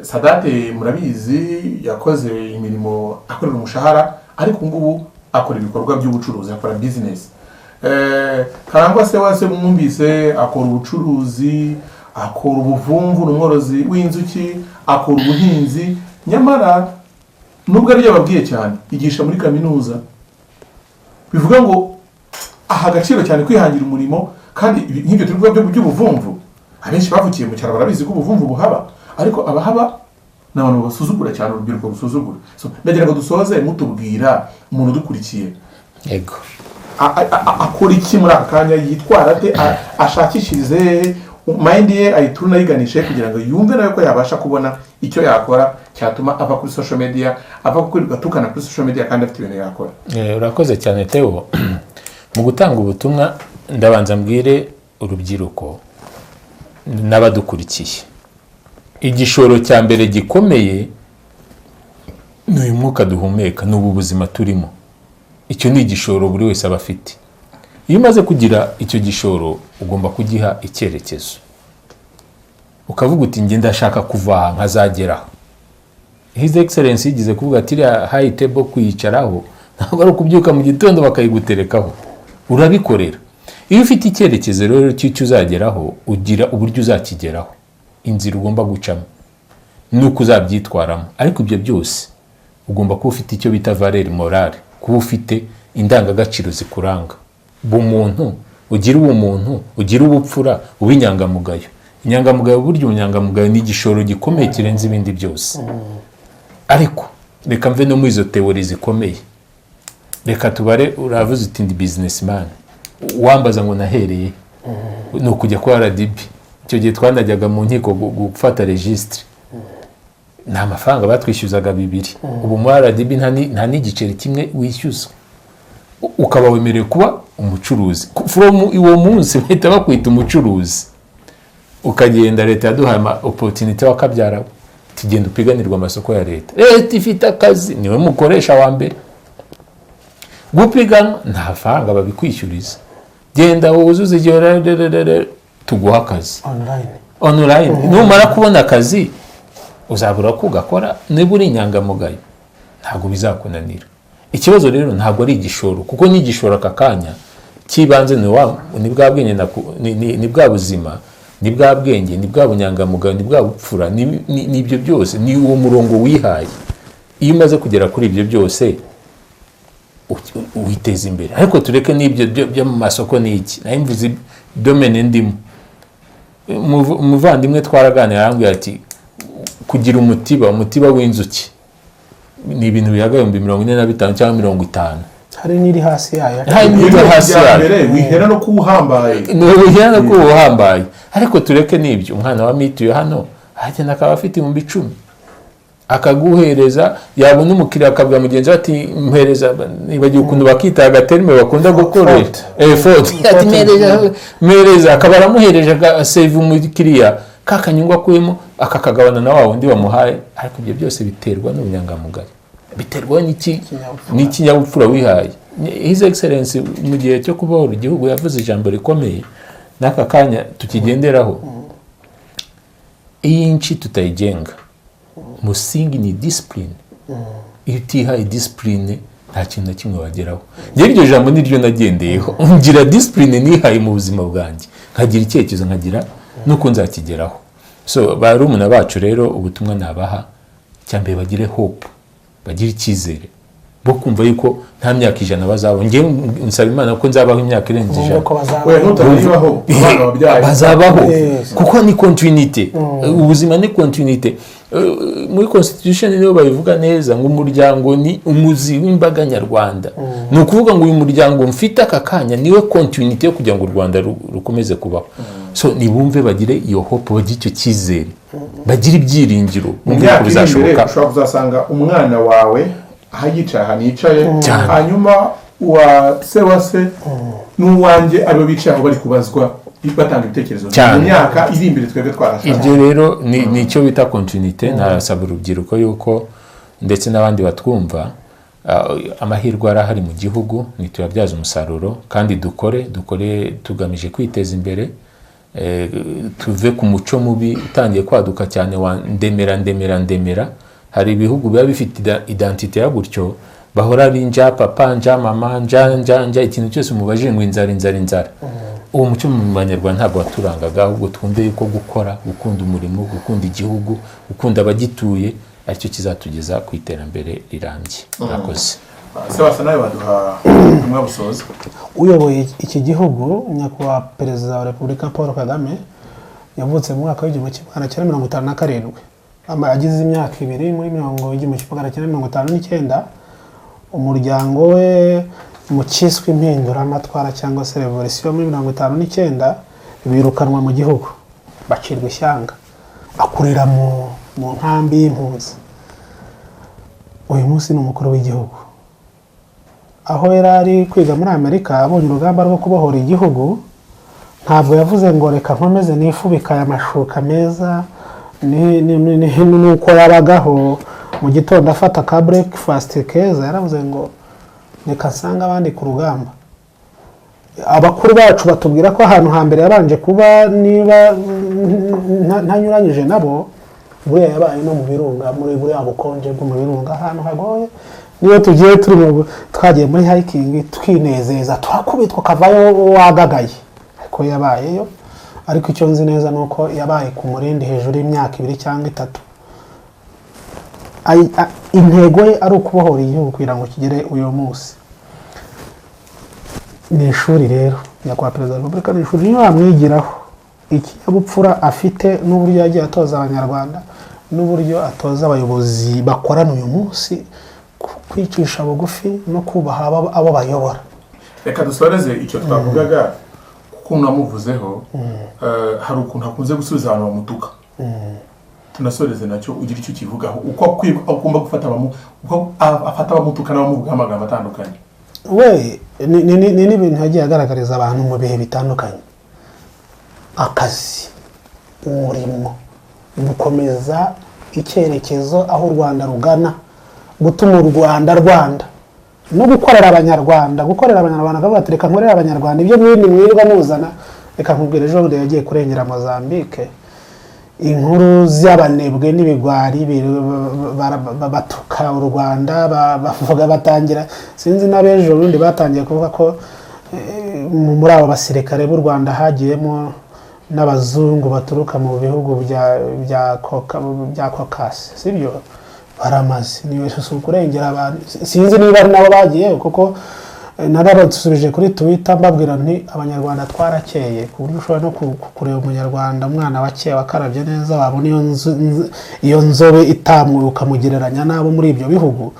Sadate murabizi yakoze imirimo akorera umushahara ariko ngubu akora ibikorwa by'ubucuruzi akora business Karangwa se wase mwumvise akora ubucuruzi, akora ubuvumvu, n'umworozi w'inzuki, akora ubuhinzi, nyamara nubwo ari yababwiye cyane yigisha muri kaminuza, bivuga ngo aha agaciro cyane kwihangira umurimo. Kandi nk'ibyo turi kuvuga by'ubuvumvu, abenshi bavukiye mu cyaro barabizi ko ubuvumvu buhaba, ariko abahaba ni abantu basuzugura cyane, urubyiruko rusuzugura. So ndagira ngo dusoze mutubwira umuntu udukurikiye yego akora iki muri aka kanya, yitwara ate, ashakishirize mind ye ayituruna yiganishe kugira ngo yumve nawe ko yabasha kubona icyo yakora cyatuma ava kuri social media, ava kwirirwa tukana kuri social media kandi afite ibintu yakora. Urakoze cyane Theo. Mu gutanga ubutumwa ndabanza mbwire urubyiruko n'abadukurikiye, igishoro cya mbere gikomeye ni uyu mwuka duhumeka, n'ubu buzima turimo. Icyo ni igishoro buri wese aba afite. Iyo umaze kugira icyo gishoro ugomba kugiha icyerekezo, ukavuga uti njye ndashaka kuva aha nkazageraho. His Excellency yigize kuvuga ati high table kwiyicaraho ntabwo ari ukubyuka mu gitondo bakayiguterekaho, urabikorera. Iyo ufite icyerekezo rero cy'icyo uzageraho, ugira uburyo uzakigeraho, inzira ugomba gucamo nuko uzabyitwaramo. Ariko ibyo byose ugomba kuba ufite icyo bita valeur morale, kuba ufite indangagaciro zikuranga. Bumuntu, ugira ubumuntu, ugira ubupfura, ubinyangamugayo. Inyangamugayo, buryo unyangamugayo ni igishoro gikomeye kirenze ibindi byose. Ariko reka mve no muri izo teori zikomeye, reka tubare. Uravuze uti ndi businessman, wambaza ngo nahereye no kujya kwa RDB. Icyo gihe twanajyaga mu nkiko gufata registre, nta mafaranga batwishyuzaga 2. Ubu mu RDB nta n'igiceri kimwe wishyuza, ukaba wemerewe kuba umucuruzi. From uwo munsi bahita bakwita umucuruzi, ukagenda. Leta yaduhaye opportunity wakabyara, tugenda upiganirwa amasoko ya leta. Leta ifite akazi, niwe mukoresha wa mbere. Gupiganwa nta faranga babikwishyuriza, genda wuzuze igihe tuguha akazi online. Numara kubona akazi uzabura ko ugakora, niba uri inyangamugayo ntabwo bizakunanira. Ikibazo rero ntabwo ari igishoro, kuko ni igishoro aka kanya kibanze ni bwa bwenge, ni bwa buzima, ni bwa bwenge, ni bwa bunyangamugayo, ni bwa bupfura, ni ibyo byose, ni uwo murongo wihaye. Iyo umaze kugera kuri ibyo byose witeza imbere. Ariko tureke n'ibyo byo mu masoko ni iki, nayo mvuze domaine ndimo. Umuvandimwe twaraganira arambwira ati kugira umutiba w'inzuki ni ibintu bihaga 45 cyangwa 50. Hari n'iri hasi yayo, hari n'iri hasi yayo, wihera no kuwuhambaye. Ariko tureke n'ibyo. Umwana wa mituye hano agenda akaba afite 10,000, akaguhereza, yabona umukiriya akabwa mugenzi ati mpereza, nibagiye ukuntu bakita agaterme bakunda gukoresha effort, ati mpereza, akaba aramuhereje save umukiriya, kakanyungwa kwemo akakagabana na wa wundi bamuhaye. Ariko ibyo byose biterwa n'ubunyangamugayo, biterwa n'ikinyabupfura wihaye. His Excellency mu gihe cyo kubohora igihugu yavuze ijambo rikomeye, n'aka kanya tukigenderaho. Iyi nchi tutayigenga, musingi ni discipline. Iyo utihaye discipline nta kintu na kimwe wageraho. Njye iryo jambo niryo nagendeyeho, ngira discipline nihaye mu buzima bwanjye, nkagira icyerekezo, nkagira nuko nzakigeraho. So barumuna bacu rero ubutumwa nabaha, cyambere bagire hope, bagire icyizere, bo kumva yuko nta myaka 100 bazaba. Ngiye nsaba Imana ko nzabaho imyaka irenze 100. Bazabaho kuko ni continuité. Ubuzima ni continuité. Muri constitution niyo babivuga neza ngo umuryango ni umuzi w'imbaga nyarwanda. Ni ukuvuga ngo uyu muryango mfite aka kanya niwe continuité yo kugira ngo u Rwanda rukomeze kubaho. So nibumve bagire iyo hope, bagire icyo cyizere, bagire ibyiringiro, bumve ko bizashoboka. Ushobora kuzasanga umwana wawe ahiyicaye hanicaye, hanyuma wa se n'uwanjye aribo bicaye aho bari kubazwa batanga ibitekerezo mu myaka iri imbere twebwe twarashaka. Ibyo rero ni icyo bita continuité. Narasaba urubyiruko yuko ndetse n'abandi batwumva, amahirwe arahari mu gihugu, nituyabyaza umusaruro kandi dukore tugamije kwiteza imbere. Tuve ku muco mubi utangiye kwaduka cyane wa ndemera. Hari ibihugu biba bifite identité ya gutyo, bahora ari nja papa nja mama nja ikintu cyose umubajije ngo inzara uwo muco mu banyarwanda ntabwo waturangaga, ahubwo twumve yuko gukora, gukunda umurimo, gukunda igihugu, gukunda abagituye aricyo kizatugeza ku iterambere rirambye. Murakoze. se basa nawe baduha ubutumwa busoza. Uyoboye iki gihugu nyakubahwa perezida wa Repubulika Paul Kagame yavutse mu mwaka w'1957, agize imyaka 2 muri 1959. Umuryango we mu cyiswe impinduramatwara cyangwa se revolution muri 1959 birukanwa mu gihugu, bacirwa ishyanga, akurira mu nkambi y'impunzi. Uyu munsi ni umukuru w'igihugu. Aho yari ari kwiga muri Amerika, abonye urugamba rwo kubohora igihugu, ntabwo yavuze ngo reka nkomeze nifubika aya mashuka meza nuko yabagaho mu gitondo afata ka breakfast keza. Yaravuze ngo reka nsanga abandi ku rugamba. Abakuru bacu batubwira ko ahantu hambere yabanje kuba, niba ntanyuranyije nabo, buriya yabaye no mu birunga, muri buriya bukonje bwo mu birunga, ahantu hagoye. Niyo tugiye twagiye muri hiking twinezeza, turakubitwa kavayo wagagaye, ariko yabayeyo. Ariko icyo nzi neza nuko yabaye ku murindi hejuru y'imyaka 2 cyangwa 3. Intego ye ari ukubohora igihugu kugira ngo kigere uyu munsi. Ni ishuri rero nyakubahwa perezida wa Repubulika, ni ishuri niyo amwigiraho ikinyabupfura afite, n'uburyo yagiye atoza abanyarwanda, n'uburyo atoza abayobozi bakorana uyu munsi kwicisha bugufi no kubaha abo bayobora. Reka dusoreze icyo twavugaga kuko unamuvuzeho. Hari ukuntu hakunze gusubiza abantu bamutuka. Tunasoreze nacyo ugira icyo kivugaho, uko agomba gufata uko afata abamutuka n'abamuvuga amagambo atandukanye. We ni ibintu yagiye agaragariza abantu mu bihe bitandukanye. Akazi, umurimo, gukomeza icyerekezo aho u Rwanda rugana, gutuma u Rwanda no gukorera abanyarwanda akavuga ati reka nkorera abanyarwanda ibyo mwirirwa muzana. Reka nkubwire, ejo bundi yagiye kurengera Mozambique, inkuru z'abanebwe n'ibigwari batuka u Rwanda, bavuga batangira, sinzi n'abejo bundi batangiye kuvuga ko muri abo basirikare b'u Rwanda hagiyemo n'abazungu baturuka mu bihugu bya Caucase, sibyo? Baramaze niwe kurengera abantu, sinzi niba ari nabo bagiye, kuko narabasubije kuri Twitter mbabwira nti abanyarwanda twarakeye, ku buryo ushobora no kureba umunyarwanda umwana wakeye wakarabye neza, wabona iyo nzobe itamwe ukamugereranya nabo muri ibyo bihugu.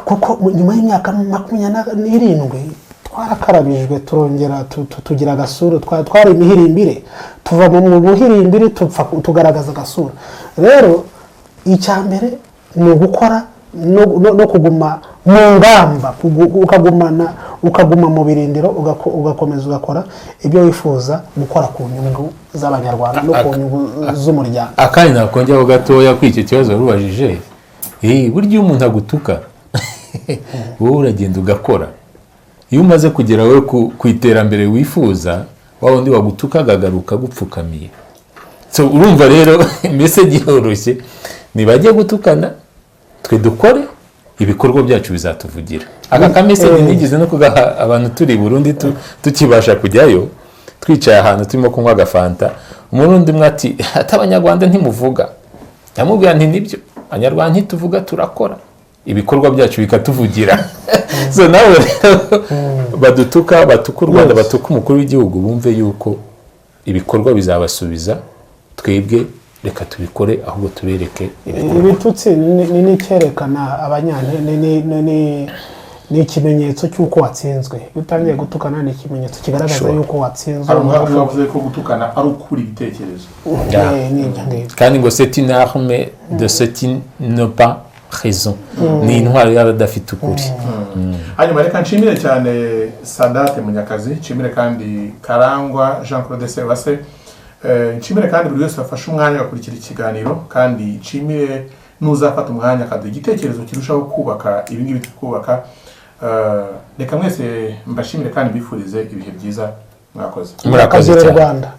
Kuko nyuma y'imyaka 27 twarakarabijwe, turongera tugira agasura, twari imihirimbire, tuva mu buhirimbire tugaragaza agasura. Rero icyambere ni ugukora no kuguma mu ngamba, ukaguma mu birindiro, ugakomeza ugakora ibyo wifuza gukora ku nyungu z'abanyarwanda no ku nyungu z'umuryango. Akandi nakongeraho gatoya kuri icyo kibazo warubajije. Burya umuntu agutuka wowe uragenda ugakora. Iyo umaze kugera we ku iterambere wifuza, wa wundi wagutuka agagaruka gupfukamiye. So urumva rero message yoroshye, nibajye gutukana twe dukore, ibikorwa byacu bizatuvugira. Aka kamessage nigize no kugaha abantu turi Burundi tukibasha kujyayo, twicaye ahantu turimo kunywa agafanta, umurundi mwati atabanyarwanda ntimuvuga. Yamubwira nti nibyo, abanyarwanda ntituvuga turakora, ibikorwa byacu bikatuvugira. So nawe badutuka, batuka u Rwanda, batuka umukuru w'igihugu, bumve yuko ibikorwa bizabasubiza. Twebwe reka tubikore, ahubwo tubereke ibitutsi ni cyerekana ni ikimenyetso cy'uko watsinzwe. Utangiye gutukana ni ikimenyetso kigaragaza yuko watsinzwe. Bavuze ko gutukana ari ukuri ibitekerezo. Kandi ngo c'est une arme de ceux qui n'ont pas raison. Ni intwaro y'abadafite ukuri. Hanyuma reka nshimire cyane Sadate Munyakazi, nshimire kandi Karangwa Jean Claude Sebase, nshimire kandi buri wese wafashe umwanya gakurikira ikiganiro, kandi nshimire n'uzafata umwanya akaduha igitekerezo kirushaho kubaka ibingibi tukubaka. Reka mwese mbashimire kandi bifurize ibihe byiza. Murakoze. Murakoze Rwanda.